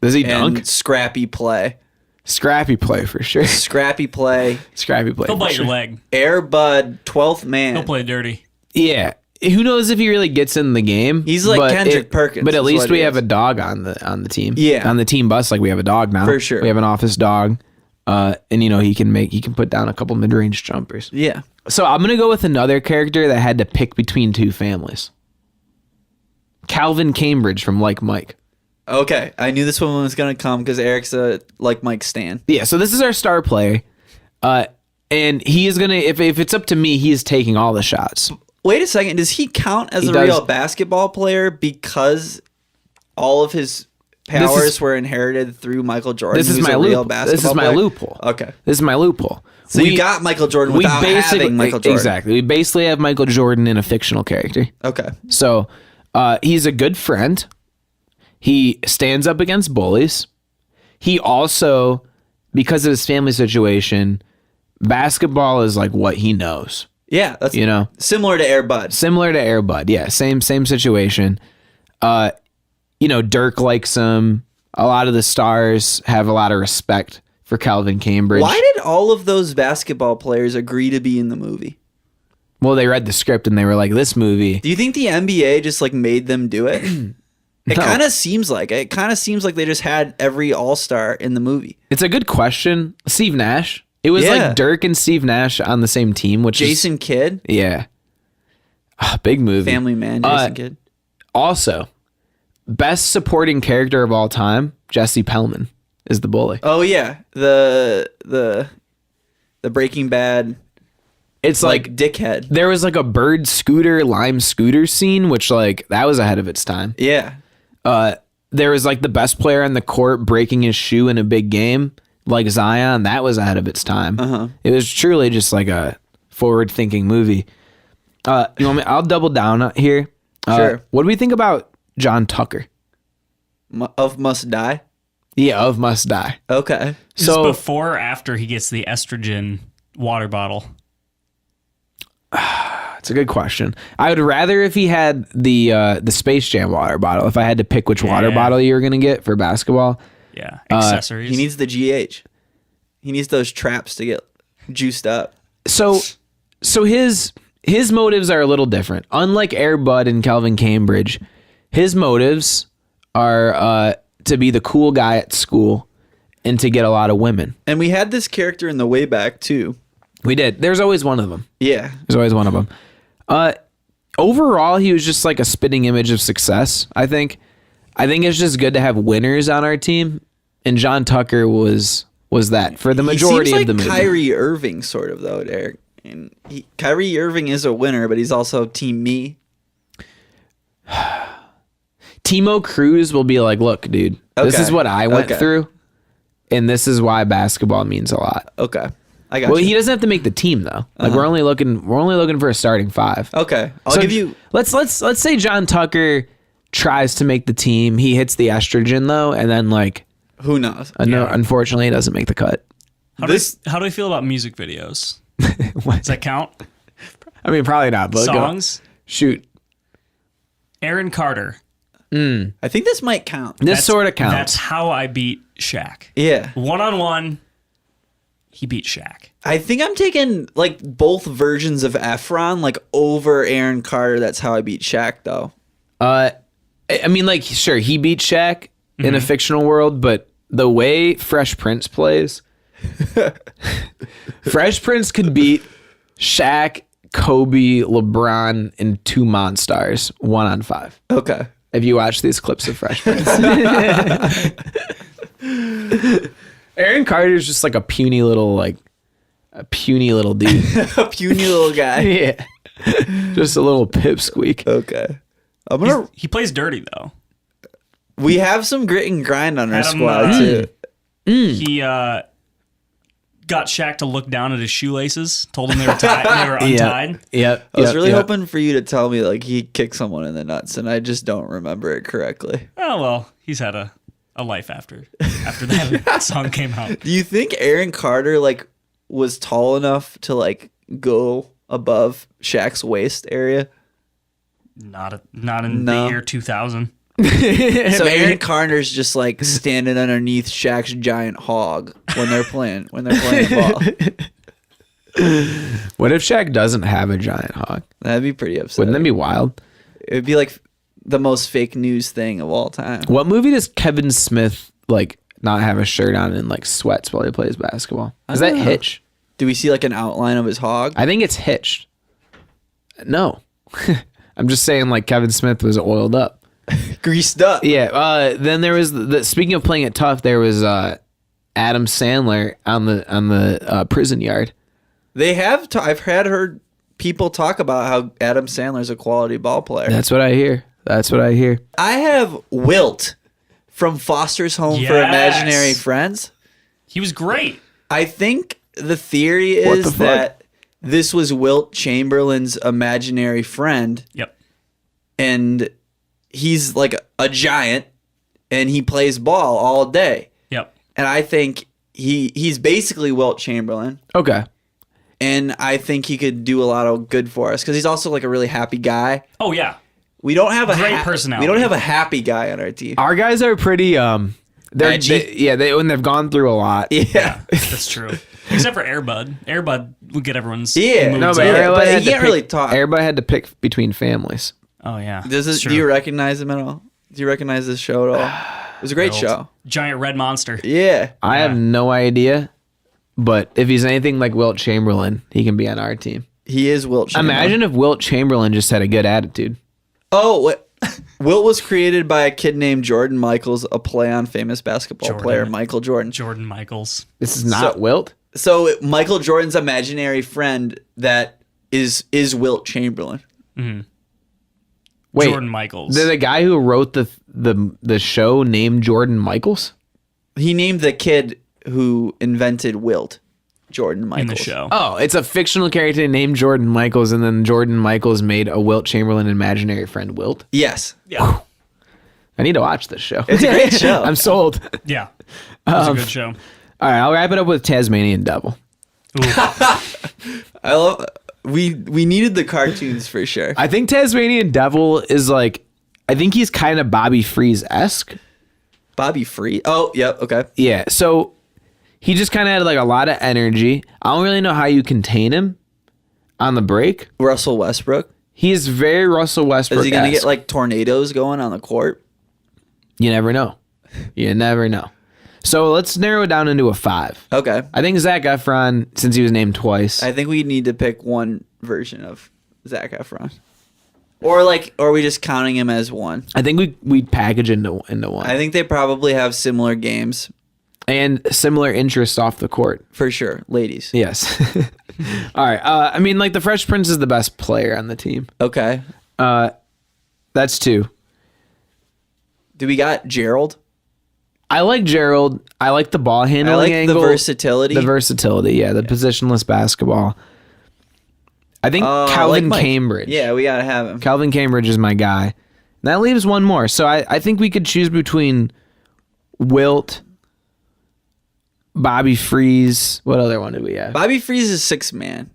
Does he and dunk? Scrappy play. Scrappy play for sure. Scrappy play. Scrappy play. He'll for bite sure. your leg. Air Bud, 12th man. He'll play dirty. Yeah. who knows if he really gets in the game? He's like Kendrick Perkins. But at is least what we he have is. a dog on the team. Yeah. On the team bus, like we have a dog now. For sure. We have an office dog. And he can put down a couple mid-range jumpers. Yeah. So I'm gonna go with another character that had to pick between two families. Calvin Cambridge from Like Mike. Okay, I knew this one was gonna come because Eric's a Like Mike stan. Yeah, so this is our star player. And he is gonna, if it's up to me, he is taking all the shots. Wait a second, does he count as He a does. real basketball player because all of his powers were inherited through Michael Jordan? This is who's my a real loophole. basketball This is my player? loophole. Okay, This is my loophole. so you got Michael Jordan without having Michael Jordan. Exactly. We basically have Michael Jordan in a fictional character. Okay, So he's a good friend. He stands up against bullies. He also, because of his family situation, basketball is like what he knows. yeah, that's similar to Air Bud. Similar to Air Bud. Yeah, same situation. Dirk likes him. A lot of the stars have a lot of respect for Calvin Cambridge. Why did all of those basketball players agree to be in the movie? Well, they read the script and they were like, this movie. Do you think the NBA just like made them do it? It No. kind of seems like it. Kind of seems like they just had every all-star in the movie. It's a good question. Steve Nash. It was Yeah. like Dirk and Steve Nash on the same team, which Jason Kidd, is, yeah. Big movie. Family Man, Jason Kidd. Also, best supporting character of all time, Jesse Pellman is the bully. Oh yeah, the Breaking Bad It's like dickhead. there was like a bird scooter, lime scooter scene, which like that was ahead of its time. Yeah, There was like the best player on the court breaking his shoe in a big game, like Zion. That was ahead of its time. It was truly just like a forward-thinking movie. You want me? I'll double down here. Sure. What do we think about John Tucker? of Must Die. Yeah, of Must Die. Okay, Is So this before or after he gets the estrogen water bottle? it's a good question. I would rather if he had the Space Jam water bottle. If I had to pick which water Yeah. bottle you were gonna get for basketball, Yeah, accessories. he needs the GH. He needs those traps to get juiced up. so his motives are a little different. Unlike Air Bud and Calvin Cambridge, his motives are to be the cool guy at school and to get a lot of women. And we had this character in the way back too. We did. There's always one of them. Yeah, There's always one of them. Overall, he was just like a spitting image of success. I think it's just good to have winners on our team, and John Tucker was that for the majority he seems of the like movie. Kyrie Irving, sort of though, Derek. And Kyrie Irving is a winner, but he's also Team Me. Timo Cruz will be like, look, dude, this Okay. is what I went Okay. through, and this is why basketball means a lot. Okay, I got Well, you. he doesn't have to make the team though. Like we're only looking for a starting five. Okay, I'll So give you. Let's say John Tucker tries to make the team. He hits the estrogen though, and then like Who knows? no, unfortunately, he doesn't make the cut. how do I feel about music videos? Does that count? I mean, probably not. But go. Songs? Shoot, Aaron Carter. I think this might count. this sort of That's counts. how I beat Shaq. Yeah, 1-on-1, he beat Shaq. I think I'm taking like both versions of Efron like over Aaron Carter. That's how I beat Shaq though. I mean, like, sure, he beat Shaq in a fictional world, but the way Fresh Prince plays, Fresh Prince could beat Shaq, Kobe, LeBron, and 2 Monstars 1-on-5. Okay. If you watch these clips of Fresh Prince. Aaron Carter's just like a puny little dude. A puny little guy. Yeah. Just a little pipsqueak. Okay. I'm gonna. He plays dirty though. We have some grit and grind on our Adam, squad too. He got Shaq to look down at his shoelaces. Told him they were untied. Yep. I was really hoping for you to tell me like he kicked someone in the nuts, and I just don't remember it correctly. Oh well, he's had a life after that song came out. Do you think Aaron Carter like was tall enough to like go above Shaq's waist area? Not in No. the year 2000. So Aaron Carter's just like standing underneath Shaq's giant hog when they're playing the ball. What if Shaq doesn't have a giant hog? That'd be pretty upsetting. Wouldn't that be wild? It'd be like the most fake news thing of all time. What movie does Kevin Smith like not have a shirt on and like sweats while he plays basketball? Is that Hitch? Do we see like an outline of his hog? I think it's Hitched. No. I'm just saying like Kevin Smith was oiled up. Greased up. Yeah. Then there was speaking of playing it tough, there was Adam Sandler on the prison yard. They have. I've heard people talk about how Adam Sandler's a quality ball player. That's what I hear. I have Wilt from Foster's Home for Yes. Imaginary Friends. He was great. I think the theory What is the fuck? that this was Wilt Chamberlain's imaginary friend, Yep. and he's like a giant, and he plays ball all day. Yep. And I think he's basically Wilt Chamberlain. Okay. And I think he could do a lot of good for us because he's also like a really happy guy. Oh yeah. We don't have a Great personality. We don't have a happy guy on our team. Our guys are pretty Edgy? when they've gone through a lot. Yeah, That's true. Except for Airbud. Airbud would get everyone's Yeah. moods No, up. but Yeah, everybody but had he to can't pick- really talk. Everybody had to pick between families. Oh yeah. do It's true. you recognize him at all? Do you recognize this show at all? It was a great Wilt. show. Giant red monster. Yeah. I have no idea, but if he's anything like Wilt Chamberlain, he can be on our team. He is Wilt Chamberlain. Imagine if Wilt Chamberlain just had a good attitude. Oh, what? Wilt was created by a kid named Jordan Michaels, a play on famous basketball Jordan. player Michael Jordan. Jordan Michaels. This is not So- Wilt. So Michael Jordan's imaginary friend that is Wilt Chamberlain. Wait, Jordan Michaels. the guy who wrote the show named Jordan Michaels? He named the kid who invented Wilt Jordan Michaels. in the show. Oh, it's a fictional character named Jordan Michaels, and then Jordan Michaels made a Wilt Chamberlain imaginary friend, Wilt. Yes. Yeah. I need to watch this show. It's a great show. I'm sold. Yeah. It was a good show. All right, I'll wrap it up with Tasmanian Devil. Ooh. I love. We needed the cartoons for sure. I think Tasmanian Devil is like, I think he's kind of Bobby Freeze-esque. Bobby Free. Oh, yep. Okay. Yeah, so he just kind of had like a lot of energy. I don't really know how you contain him on the break. Russell Westbrook. He is very Russell Westbrook. Is he gonna get like tornadoes going on the court? You never know. You never know. So let's narrow it down into a 5. Okay. I think Zac Efron, since he was named twice. I think we need to pick one version of Zac Efron, or are we just counting him as one? I think we'd package into one. I think they probably have similar games And similar interests off the court. for sure, ladies. Yes. All right. I mean, like the Fresh Prince is the best player on the team. Okay. That's 2. Do we got Gerald? I like Gerald. I like the ball handling I like angle. the versatility. The versatility, yeah. The positionless basketball. I think Calvin Mike. Cambridge. Yeah, we gotta have him. Calvin Cambridge is my guy. And that leaves one more. So I think we could choose between Wilt, Bobby Freeze. What other one did we have? Bobby Freeze is 6 man.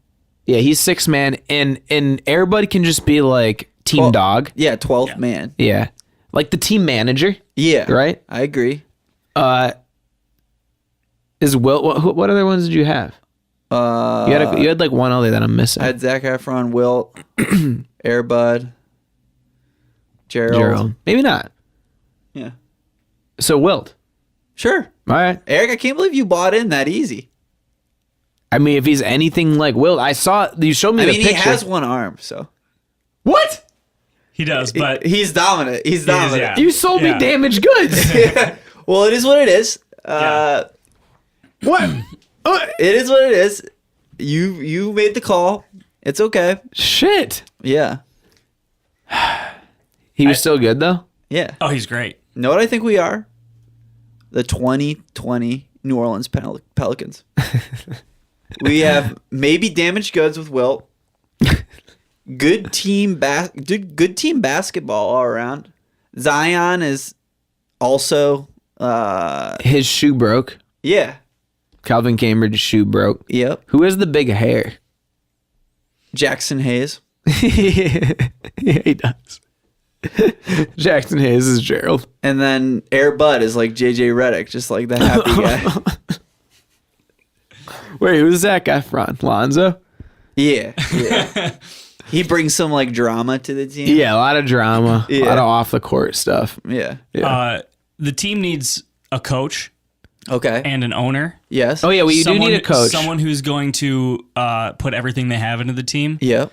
Yeah, he's 6 man, and everybody can just be like team Well, dog. Yeah, 12th man. Yeah, like the team manager. Yeah. Right? I agree. Is Wilt? What other ones did you have? You had like one other that I'm missing. I had Zac Efron, Wilt, Airbud, Gerald. Maybe not. Yeah. So Wilt. Sure. All right. Eric, I can't believe you bought in that easy. I mean, if he's anything like Wilt, I saw you showed me I the mean, picture. he has one arm, so. What? He does, but He's dominant. He's dominant. yeah. You sold me Yeah. damaged goods. Well, it is what it is. What? It is what it is. You made the call. It's okay. Shit. Yeah. He was still good though. Yeah. oh, he's great. Know what I think we are? The 2020 New Orleans Pelicans. We have maybe damaged goods with Wilt. Good team basketball all around. Zion is also His shoe broke. yeah. Calvin Cambridge's shoe broke. Yep. Who has the big hair? Jackson Hayes. Yeah, he does. Jackson Hayes is Gerald. And then Air Bud is like JJ Redick, just like the happy guy. Wait, who's Zac Efron? Lonzo? Yeah. He brings some like drama to the team. Yeah, a lot of drama, a lot of off the court stuff. Yeah. The team needs a coach Okay. and an owner. Yes. Oh yeah, we do need a coach. Someone who's going to put everything they have into the team. Yep.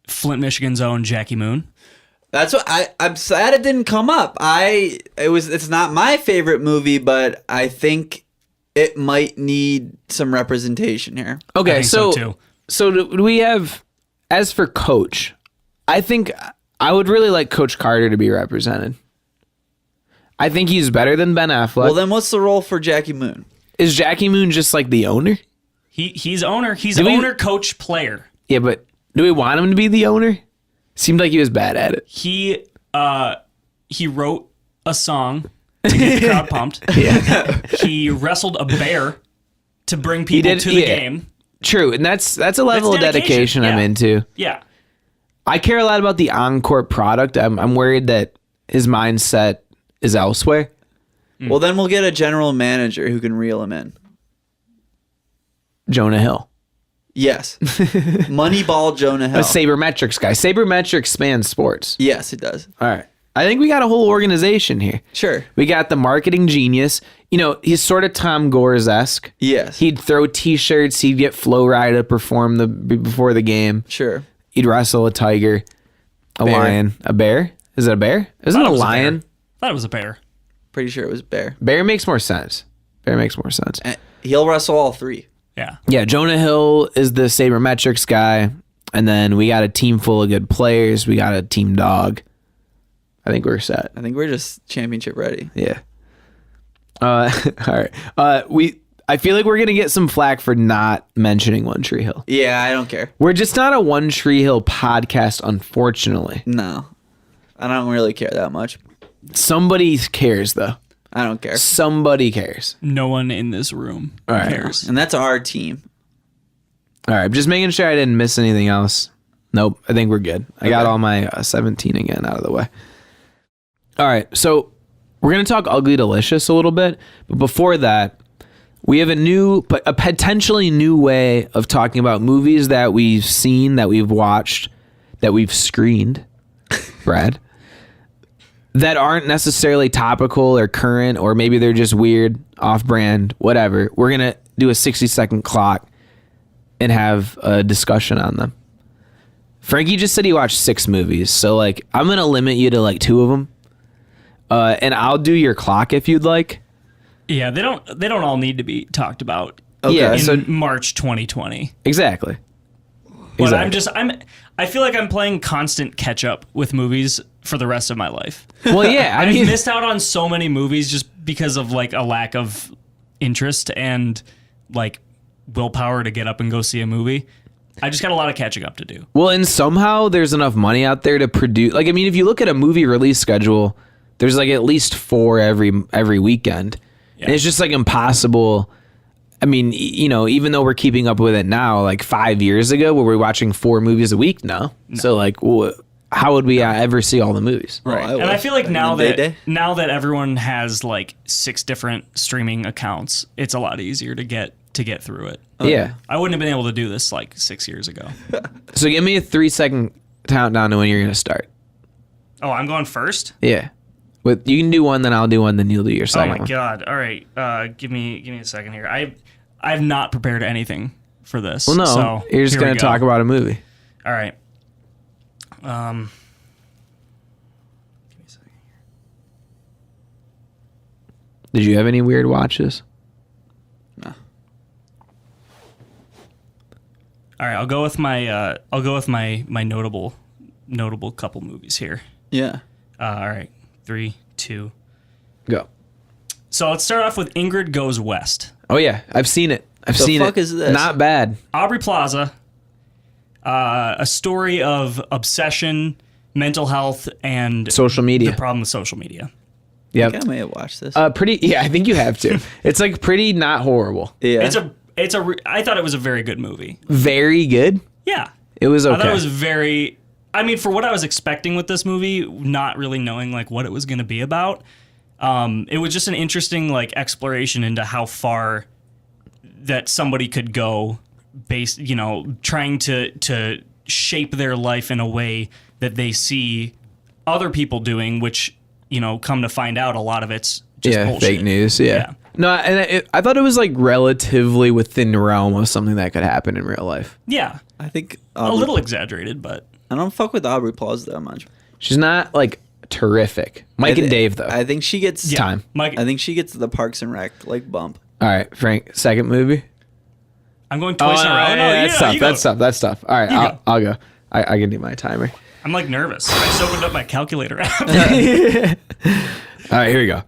Flint, Michigan's own Jackie Moon. That's what I'm sad it didn't come up. It's not my favorite movie, but I think it might need some representation here. Okay, I think so, too. So do we have, as for coach, I think I would really like Coach Carter to be represented. I think he's better than Ben Affleck. Well, then what's the role for Jackie Moon? Is Jackie Moon just like the owner? He's owner. He's owner, coach, player. Yeah, but do we want him to be the owner? Seemed like he was bad at it. He wrote a song to get the crowd pumped. He wrestled a bear to bring people to the game. True, and that's a level of dedication I'm into. Yeah. I care a lot about the on-court product. I'm worried that his mindset is elsewhere. Well, then we'll get a general manager who can reel him in. Jonah Hill. Yes. Moneyball Jonah Hill. A sabermetrics guy. Sabermetrics spans sports. Yes, it does. All right. I think we got a whole organization here. Sure. We got the marketing genius. You know, he's sort of Tom Gores-esque. Yes. He'd throw T-shirts. He'd get Flo Rida to perform before the game. Sure. He'd wrestle a tiger, a lion, a bear. Is it a bear? Isn't it a lion? I thought it was a bear. Pretty sure it was Bear. Bear makes more sense. Bear makes more sense. He'll wrestle all three. Yeah. Yeah, Jonah Hill is the sabermetrics guy. And then we got a team full of good players. We got a team dog. I think we're set. I think we're just championship ready. Yeah. All right. I feel like we're gonna get some flack for not mentioning One Tree Hill. Yeah, I don't care. We're just not a One Tree Hill podcast, unfortunately. No. I don't really care that much. Somebody cares, though. I don't care. Somebody cares. No one in this room right. cares. And that's our team. All right. Just making sure I didn't miss anything else. Nope. I think we're good. I got all my 17 again out of the way. All right. So we're going to talk Ugly Delicious a little bit. But before that, we have a potentially new way of talking about movies that we've seen, that we've watched, that we've screened, Brad, that aren't necessarily topical or current, or maybe they're just weird, off-brand, whatever. We're going to do a 60-second clock and have a discussion on them. Frankie just said he watched 6 movies, so like I'm going to limit you to like 2 of them. And I'll do your clock if you'd like. Yeah, they don't all need to be talked about. Okay. Yeah, in March 2020. Exactly. But I feel like I'm playing constant catch up with movies for the rest of my life. Well, yeah, I've missed out on so many movies just because of like a lack of interest and like willpower to get up and go see a movie. I just got a lot of catching up to do. Well, and somehow there's enough money out there to produce. Like, I mean, if you look at a movie release schedule, there's like at least 4 every weekend. Yeah. And it's just like impossible. I mean, you know, even though we're keeping up with it now, like 5 years ago, were we watching 4 movies a week? No. So like, how would we ever see all the movies? Right. And I feel like now that everyone has like 6 different streaming accounts, it's a lot easier to get through it. Yeah. I wouldn't have been able to do this like 6 years ago. So give me a 3-second countdown to when you're going to start. Oh, I'm going first? Yeah. You can do one, then I'll do one, then you'll do your second one. Oh my God. All right. Give me a second here. I've not prepared anything for this. Well, no. So you're just going to talk about a movie. All right. Give me a second here. Did you have any weird watches? No. All right, I'll go with my notable couple movies here. Yeah. All right, 3, 2. Go. So let's start off with Ingrid Goes West. Oh yeah, I've seen it. I've seen it. The fuck is this? Not bad. Aubrey Plaza. A story of obsession, mental health, and social media. The problem with social media. Yep. I think I may have watched this. Pretty. Yeah, I think you have to. It's like pretty not horrible. Yeah. I thought it was a very good movie. Very good. Yeah. It was okay. I thought it was very. I mean, for what I was expecting with this movie, not really knowing like what it was going to be about, it was just an interesting like exploration into how far that somebody could go based, trying to shape their life in a way that they see other people doing, which, come to find out a lot of it's just bullshit. Fake news. Yeah. No, and I thought it was like relatively within the realm of something that could happen in real life. Yeah. I think A little exaggerated, but I don't fuck with Aubrey Plaza that much. She's not like terrific. Mike and Dave though. I think she gets time. Mike, I think she gets the Parks and Rec like bump. All right, Frank. Second movie. I'm going twice in a row. That's tough. All right, go. I'll go. I can do my timer. I'm like nervous. I just opened up my calculator app. All right, here we go.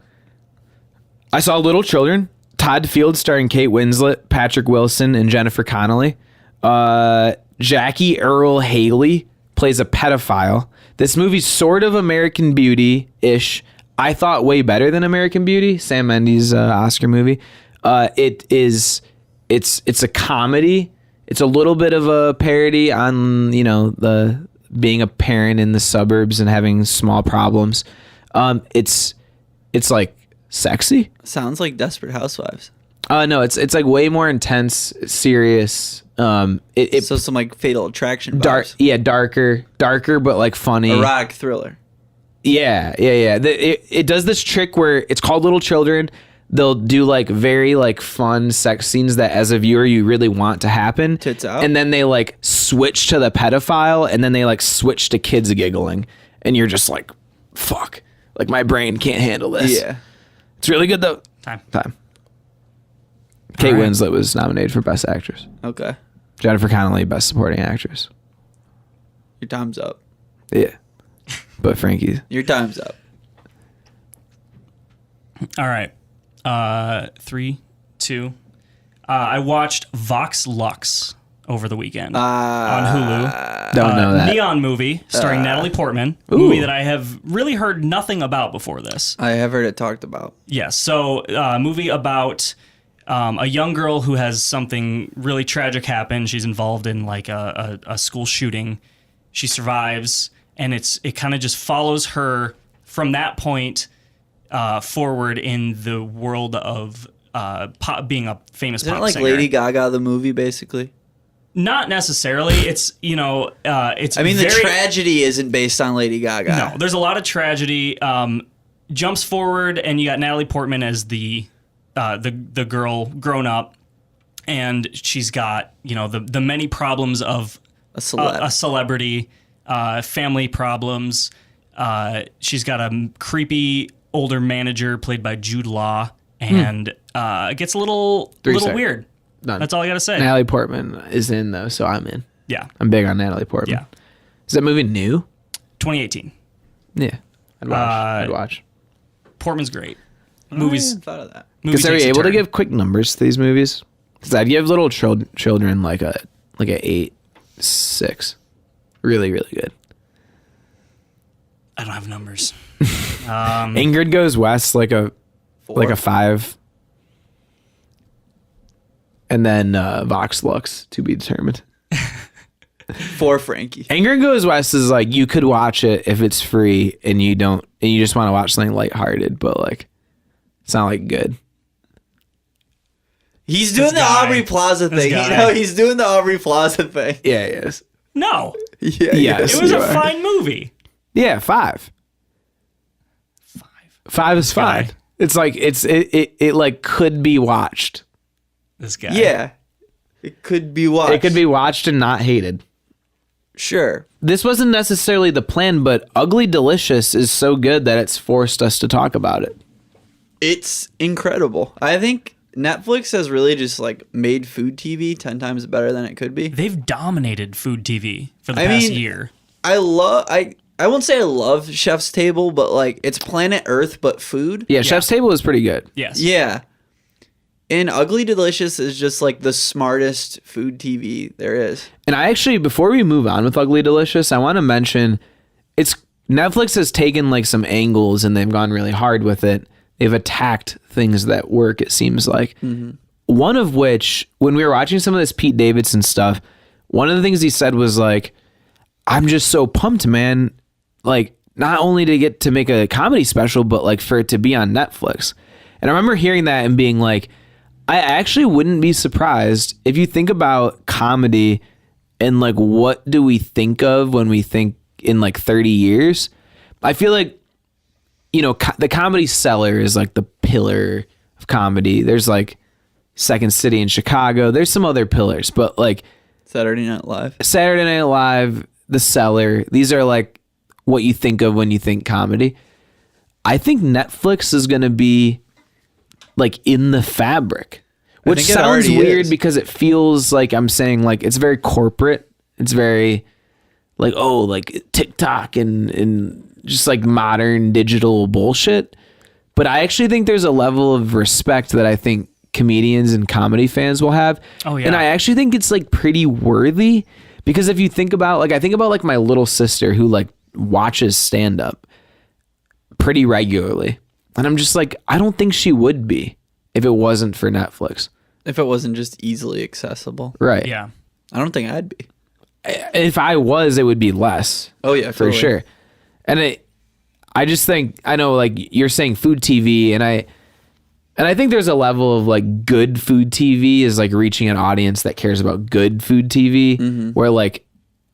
I saw Little Children. Todd Field starring Kate Winslet, Patrick Wilson, and Jennifer Connelly. Jackie Earle Haley plays a pedophile. This movie's sort of American Beauty-ish. I thought way better than American Beauty, Sam Mendes' Oscar movie. It's a comedy. It's a little bit of a parody on, the being a parent in the suburbs and having small problems. It's like sexy. Sounds like Desperate Housewives. No, it's like way more intense, serious. So some like Fatal Attraction vibes. Darker, but like funny. Erotic thriller. Yeah. It does this trick where it's called Little Children. They'll do like very like fun sex scenes that as a viewer you really want to happen. Tits out. And then they like switch to the pedophile, and then they like switch to kids giggling, and you're just like, fuck, like my brain can't handle this. Yeah. It's really good though. Time. Kate All right. Winslet was nominated for Best Actress. Okay. Jennifer Connelly, Best Supporting Actress. Your time's up. Yeah. But Frankie. Your time's up. All right. 3, 2. I watched Vox Lux over the weekend on Hulu. Don't know that. Neon movie starring Natalie Portman. A movie that I have really heard nothing about before this. I have heard it talked about. Yes. So, movie about a young girl who has something really tragic happen. She's involved in like a school shooting. She survives, and it kind of just follows her from that point forward in the world of being a famous Isn't pop it like singer. Lady Gaga the movie basically? Not necessarily. It's it's. I mean, the very, tragedy isn't based on Lady Gaga. No, there's a lot of tragedy. Jumps forward, and you got Natalie Portman as the girl grown up, and she's got the many problems of A celeb. a celebrity, family problems. She's got a creepy older manager played by Jude Law, and it gets a little seconds. weird. Done. That's all I gotta say. Natalie Portman is in though, so I'm in. Yeah, I'm big on Natalie Portman. Yeah. Is that movie new? 2018. Yeah. I'd watch. Portman's great. I Movies. hadn't thought of that. Movie Because are we takes a able to turn. give quick numbers to these movies? Because I'd give Little Children like a 8.6. Really, really good. I don't have numbers. Ingrid Goes West like a 5. And then Vox Lux to be determined. For Frankie. Ingrid Goes West is like you could watch it if it's free and you just want to watch something lighthearted, but like it's not like good. He's doing the guy. Aubrey Plaza This thing. guy. He's doing the Aubrey Plaza thing. Yeah, it is. No, Yeah. Yes. it was you a are. fine movie. Yeah, 5. 5 is fine. guy. It's like it like could be watched. This guy. Yeah. It could be watched. It could be watched and not hated. Sure. This wasn't necessarily the plan, but Ugly Delicious is so good that it's forced us to talk about it. It's incredible. I think Netflix has really just like made food TV 10 times better than it could be. They've dominated food TV for the I past mean, year. I won't say I love Chef's Table, but like it's Planet Earth but food. Yeah, Chef's Table is pretty good. Yes. Yeah. And Ugly Delicious is just like the smartest food TV there is. And I actually, before we move on with Ugly Delicious, I want to mention Netflix has taken like some angles and they've gone really hard with it. They've attacked things that work, it seems like. One of which, when we were watching some of this Pete Davidson stuff, one of the things he said was like, I'm just so pumped, man. Like, not only to get to make a comedy special, but like for it to be on Netflix. And I remember hearing that and being like, I actually wouldn't be surprised if you think about comedy and like what do we think of when we think in like 30 years. I feel like, you know, the Comedy Cellar is like the pillar of comedy. There's like Second City in Chicago. There's some other pillars, but like Saturday Night Live, The Cellar, these are like what you think of when you think comedy. I think Netflix is going to be like in the fabric, which sounds weird because it feels like I'm saying like it's very corporate. It's very like, oh, like TikTok and just like modern digital bullshit. But I actually think there's a level of respect that I think comedians and comedy fans will have. Oh, yeah. And I actually think it's like pretty worthy because if you think about like, I think about like my little sister who like watches stand up pretty regularly. And I'm just like, I don't think she would be if it wasn't for Netflix. if it wasn't just easily accessible. Right. Yeah. I don't think I'd be. If I was, it would be less. Oh yeah, for sure. And I just think, I know like you're saying food TV and I think there's a level of like good food TV is like reaching an audience that cares about good food TV where like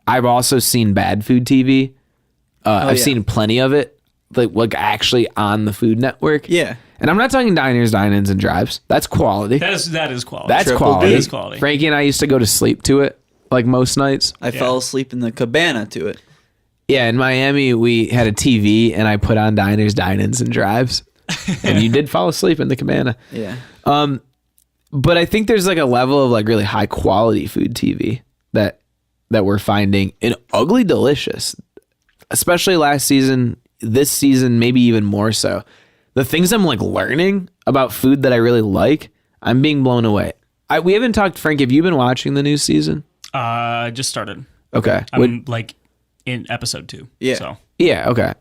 I've also seen bad food TV. I've seen plenty of it like actually on the Food Network. Yeah. And I'm not talking diners, dine-ins, and drives. That's quality. That is quality. That's Triple quality. D. That is quality. Frankie and I used to go to sleep to it like most nights. I fell asleep in the cabana to it. Yeah, in Miami, we had a TV, and I put on diners, dine-ins, and drives. And you did fall asleep in the cabana. Yeah. But I think there's like a level of like really high quality food TV that we're finding in Ugly Delicious, especially last season, this season, maybe even more so. The things I'm like learning about food that I really like, I'm being blown away. We haven't talked, Frank, have you been watching the new season? Just started. Okay. I'm like in episode 2. Yeah. So Yeah, okay.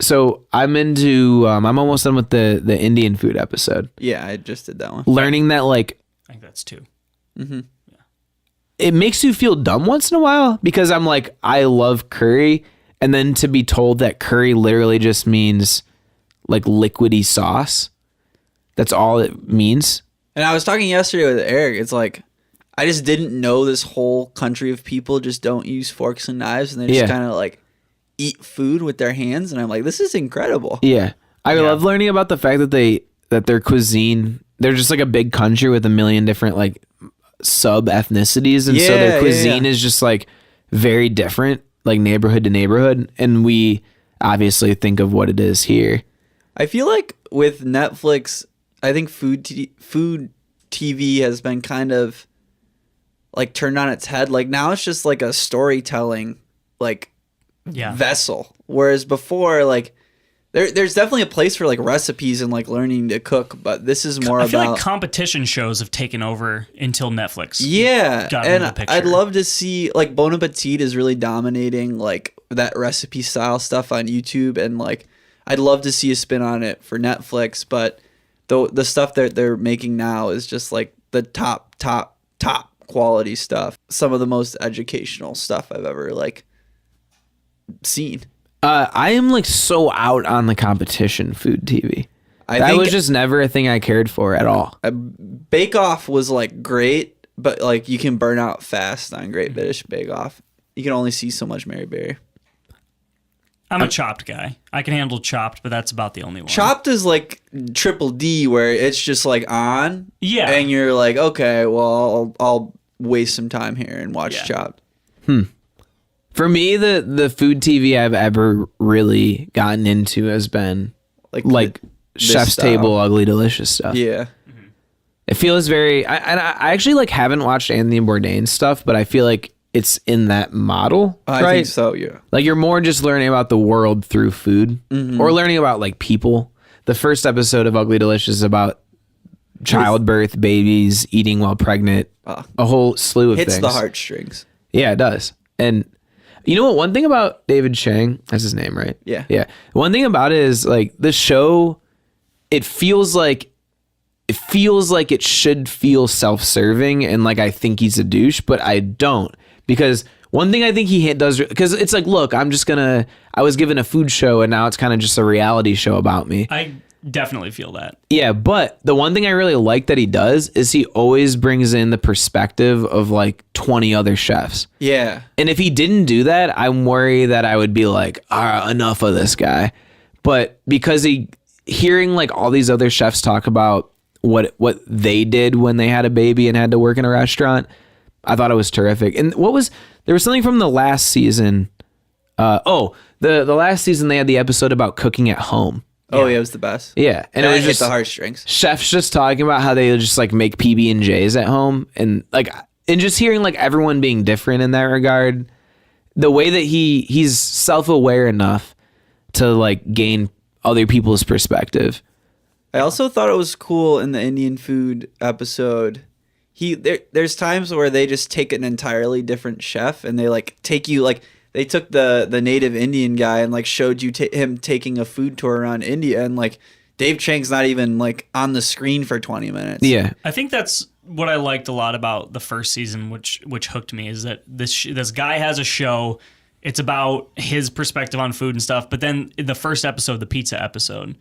So I'm into, I'm almost done with the Indian food episode. Yeah, I just did that one. Learning that like, I think that's 2. it makes you feel dumb once in a while because I'm like, I love curry. And then to be told that curry literally just means like liquidy sauce. That's all it means. And I was talking yesterday with Eric. It's like, I just didn't know this whole country of people just don't use forks and knives and they just kind of like eat food with their hands. And I'm like, this is incredible. Yeah. I love learning about the fact that their cuisine, they're just like a big country with a million different like sub ethnicities. And so their cuisine is just like very different, like neighborhood to neighborhood. And we obviously think of what it is here. I feel like with Netflix, I think food TV has been kind of like turned on its head. Like now it's just like a storytelling like vessel. Whereas before, like there's definitely a place for like recipes and like learning to cook, but this is more I feel about like competition shows have taken over until Netflix. Yeah. got And into the picture. I'd love to see like Bon Appetit is really dominating like that recipe style stuff on YouTube, and like I'd love to see a spin on it for Netflix, but the stuff that they're making now is just like the top quality stuff. Some of the most educational stuff I've ever like seen. I am like so out on the competition food TV. That was just never a thing I cared for at all. Bake Off was like great, but like you can burn out fast on Great British Bake Off. You can only see so much Mary Berry. I'm a Chopped guy. I can handle Chopped, but that's about the only one. Chopped is like Triple D, where it's just like on. Yeah. And you're like, okay, well, I'll waste some time here and watch Chopped. For me, the food TV I've ever really gotten into has been like Chef's style. Table, Ugly Delicious stuff. Yeah. It feels very. I actually like haven't watched Anthony Bourdain's stuff, but I feel like it's in that model, I right? think so, yeah. Like you're more just learning about the world through food, or learning about like people. The first episode of Ugly Delicious is about childbirth, babies, eating while pregnant, a whole slew of Hits things. the heartstrings. Yeah, it does. And you know what? One thing about David Chang, that's his name, right? Yeah. Yeah. One thing about it is like the show, it feels like it should feel self-serving and like I think he's a douche, but I don't. Because one thing I think he does, because it's like, look, I was given a food show and now it's kind of just a reality show about me. definitely feel that. Yeah, but the one thing I really like that he does is he always brings in the perspective of like 20 other chefs. Yeah. And if he didn't do that, I'm worried that I would be like, enough of this guy. But because hearing like all these other chefs talk about what they did when they had a baby and had to work in a restaurant, I thought it was terrific. And there was something from the last season. The last season they had the episode about cooking at home. Oh yeah, it was the best. Yeah, and That it was hit just the heartstrings. chefs just talking about how they just like make PB&Js at home, and just hearing like everyone being different in that regard. The way that he's self-aware enough to like gain other people's perspective. I also thought it was cool in the Indian food episode. There's times where they just take an entirely different chef and they like take you like. They took the native Indian guy and like showed you him taking a food tour around India, and like Dave Chang's not even like on the screen for 20 minutes. Yeah, I think that's what I liked a lot about the first season, which hooked me, is that this guy has a show. It's about his perspective on food and stuff. But then in the first episode, the pizza episode,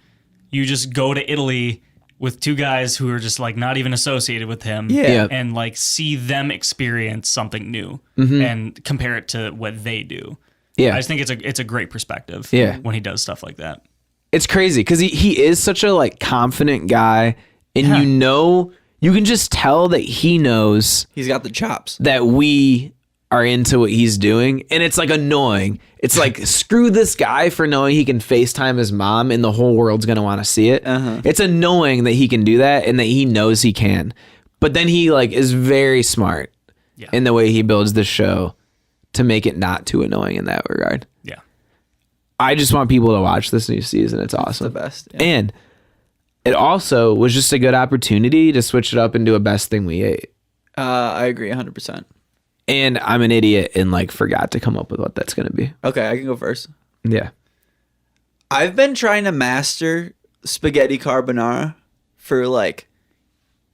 you just go to Italy with two guys who are just like not even associated with him, Yeah. and like see them experience something new and compare it to what they do. yeah. I just think it's a great perspective. Yeah. When he does stuff like that. It's crazy because he is such a like confident guy, and Yeah. you can just tell that he knows He's got the chops. that we are into what he's doing, and it's like annoying. It's like screw this guy for knowing he can FaceTime his mom and the whole world's gonna want to see it. It's annoying that he can do that and that he knows he can, but then he like is very smart in the way he builds the show to make it not too annoying in that regard. Yeah. I just want people to watch this new season. It's awesome. The best. Yeah. And it also was just a good opportunity to switch it up and do a best thing we ate. I agree 100%. And I'm an idiot and like forgot to come up with what that's going to be. Okay, I can go first. Yeah. I've been trying to master spaghetti carbonara for like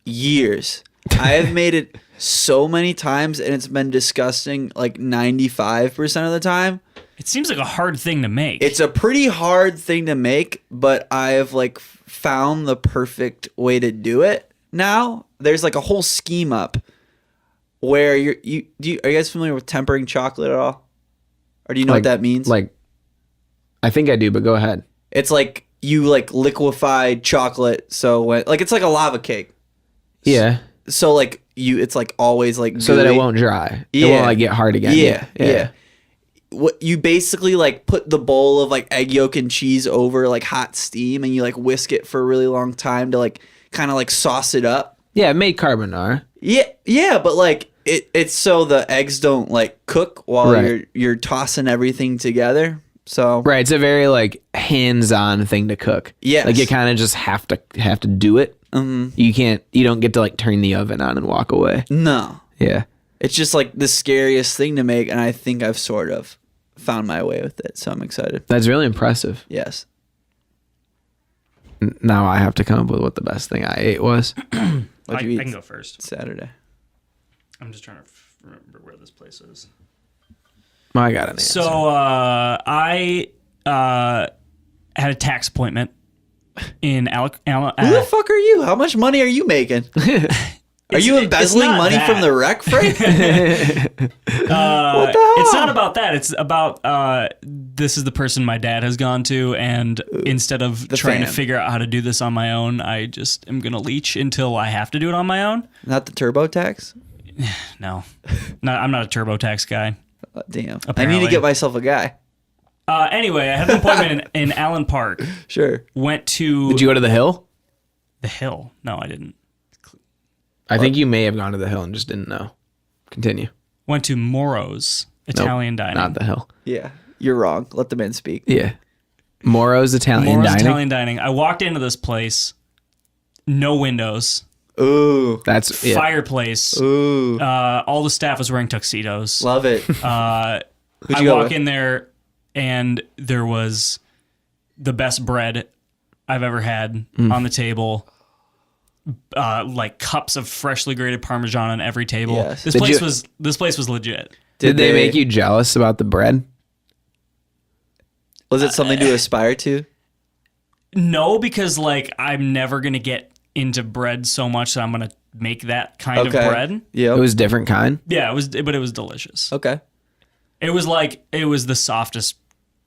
years. I have made it so many times and it's been disgusting like 95% of the time. It seems like a hard thing to make. It's a pretty hard thing to make, but I have like found the perfect way to do it now. There's like a whole scheme up where are you guys familiar with tempering chocolate at all? Or do you know what that means? Like, I think I do, but go ahead. It's like you like liquefied chocolate, so when like it's like a lava cake. Yeah. So like it's like always like So that it gooey. won't dry. It Yeah. won't like get hard again. Yeah. What you basically like put the bowl of like egg yolk and cheese over like hot steam, and you like whisk it for a really long time to like kind of like sauce it up. Yeah, make carbonara. Yeah, but like it's so the eggs don't like cook while Right. you're tossing everything together. So Right. It's a very like hands-on thing to cook. Yes. Like you kind of just have to do it. You don't get to like turn the oven on and walk away. no, Yeah. it's just like the scariest thing to make, and I think I've sort of found my way with it. So I'm excited. That's really impressive. Yes. Now I have to come up with what the best thing I ate was. I What'd you eat can go first. Saturday? I'm just trying to remember where this place is. I got an answer. So I had a tax appointment in Who the fuck are you? How much money are you making? Are you embezzling not money that. from the rec freight? What the hell? It's not about that. It's about this is the person my dad has gone to, and instead of trying to fan. figure out how to do this on my own, I just am gonna leech until I have to do it on my own. Not the TurboTax? No, I'm not a TurboTax guy. Damn. I need Apparently. to get myself a guy. Anyway, I had an appointment in Allen Park. Sure. Went to Did you go to the Hill? the Hill. No, I didn't. I think you may have gone to the Hill and just didn't know. Continue. Went to Moro's Nope, Italian dining. Not the Hill. Yeah. You're wrong. Let the man speak. Yeah. Moro's Italian Moro's dining. Italian dining. I walked into this place, no windows, Ooh. That's fireplace. Ooh. All the staff was wearing tuxedos. Love it. I you go walk with? in there, and there was the best bread I've ever had on the table. Like cups of freshly grated Parmesan on every table. Yes. This Did place you- was legit. Did they make you jealous about the bread? Was it something to aspire to? No, because like I'm never gonna get into bread so much that I'm gonna make that kind of bread. Yeah. It was different kind. Yeah, but it was delicious. Okay. It was the softest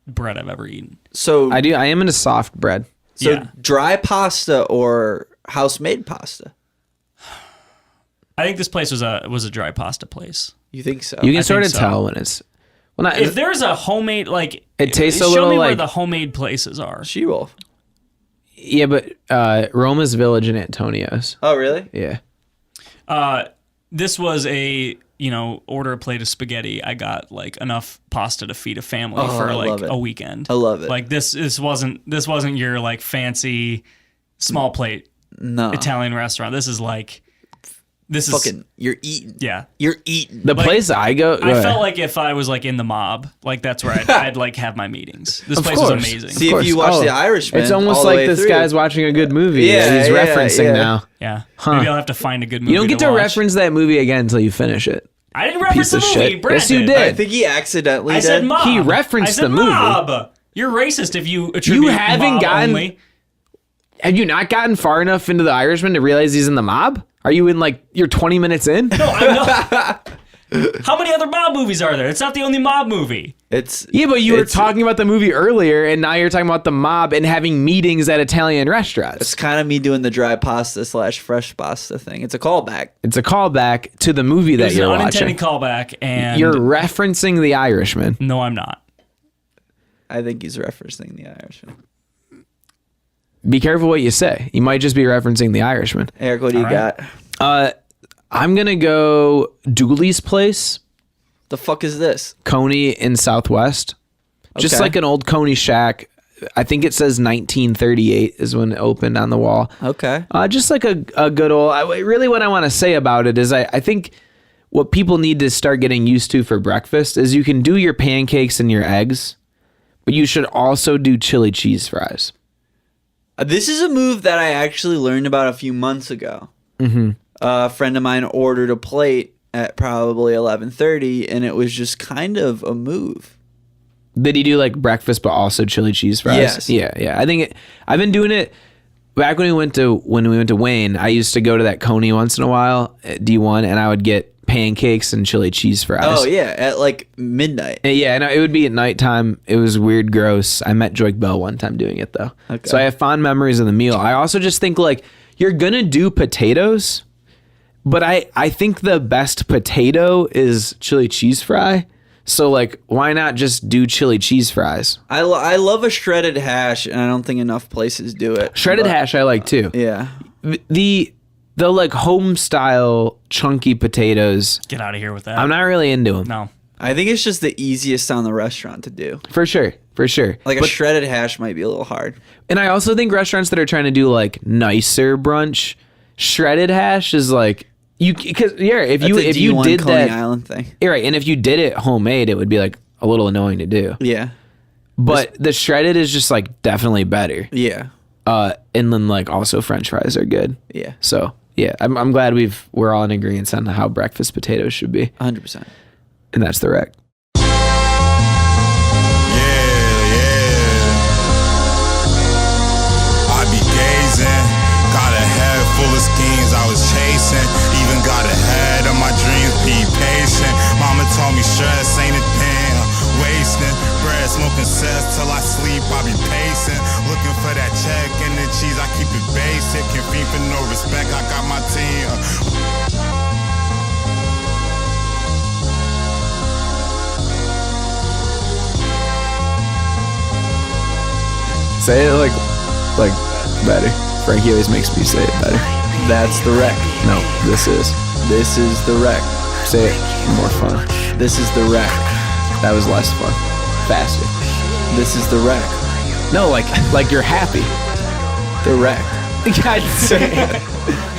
bread I've ever eaten. So I am into soft bread. Yeah. dry pasta or house-made pasta? I think this place was a dry pasta place. You think so? You can I sort of think so. tell when it's. Well, not, If there's a homemade It tastes a show little me where like- the homemade places are. She-Wolf. yeah, but Roma's Village and Antonio's. Oh, really? Yeah. This was order a plate of spaghetti. I got like enough pasta to feed a family for I like love it. a weekend. I love it. Like this wasn't your like fancy small plate No. Italian restaurant. This is Fucking, you're eating. yeah. You're eating. The place I go. I felt like if I was like in the mob, like that's where I'd like have my meetings. This place is amazing. See, Of if you course. watch Oh, The Irishman, it's almost all the like way this through. guy's watching a good movie Yeah, that he's yeah, referencing yeah. now. Yeah. Maybe I'll have to find a good movie. You don't get to watch. reference that movie again until you finish it. I didn't reference the Piece of movie. shit. Brett Yes, you did. I think he accidentally I did. said mob. He referenced I said the movie. Mob. You're racist if you attribute haven't mob gotten- only. Have you not gotten far enough into The Irishman to realize he's in the mob? Are you in like you're 20 minutes in? No, I'm not. How many other mob movies are there? It's not the only mob movie. It's Yeah, but you were it's- talking about the movie earlier, and now you're talking about the mob and having meetings at Italian restaurants. It's kind of me doing the dry pasta / fresh pasta thing. It's a callback. It's a callback to the movie that It's an you're unintended watching. callback, and You're referencing The Irishman. no, I'm not. I think he's referencing The Irishman. Be careful what you say. You might just be referencing The Irishman. Eric, what do you All right. got? I'm gonna go Dooley's Place, The fuck is this? Coney in Southwest. Just Okay. like an old Coney shack. I think it says 1938 is when it opened on the wall. Okay. Just like a good old. Really, what I want to say about it is I think what people need to start getting used to for breakfast is you can do your pancakes and your eggs, but you should also do chili cheese fries. This is a move that I actually learned about a few months ago. Mm-hmm. A friend of mine ordered a plate at probably 11:30, and it was just kind of a move. Did he do like breakfast, but also chili cheese fries? Yes. Yeah. I think I've been doing it back when we went to Wayne. I used to go to that Coney once in a while at D1, and I would get pancakes and chili cheese fries. Oh yeah, at like midnight. And yeah, no, it would be at nighttime. It was weird, gross. I met Joik Bell one time doing it though. Okay. So I have fond memories of the meal. I also just think like you're gonna do potatoes, but I think the best potato is chili cheese fry. So like, why not just do chili cheese fries? I love a shredded hash, and I don't think enough places do it. Shredded But, hash I like too. Yeah. The like home style chunky potatoes, Get out of here with that. I'm not really into them. No. I think it's just the easiest on the restaurant to do. For sure. Like a shredded hash might be a little hard. And I also think restaurants that are trying to do like nicer brunch, shredded hash is like if you That's a did D1 Coney that, Island thing. right, and if you did it homemade, it would be like a little annoying to do. Yeah. But the shredded is just like definitely better. Yeah. And then like also French fries are good. Yeah. So yeah, I'm glad we're all in agreement on how breakfast potatoes should be, 100%. and that's the rec. I be gazing, got a head full of schemes I was chasing. Even got ahead of my dreams, be patient. Mama told me stress ain't a thing, wasting bread, smoking cess till I sleep. I be pacing, looking for that check and the cheese. I keep it basic, can't be for no respect. I got my team. Say it like better. Frankie always makes me say it better. That's the wreck. No, this is. This is the wreck. Say it more fun. This is the wreck. That was less fun. Faster. This is the wreck. No, like you're happy. The wreck. God damn.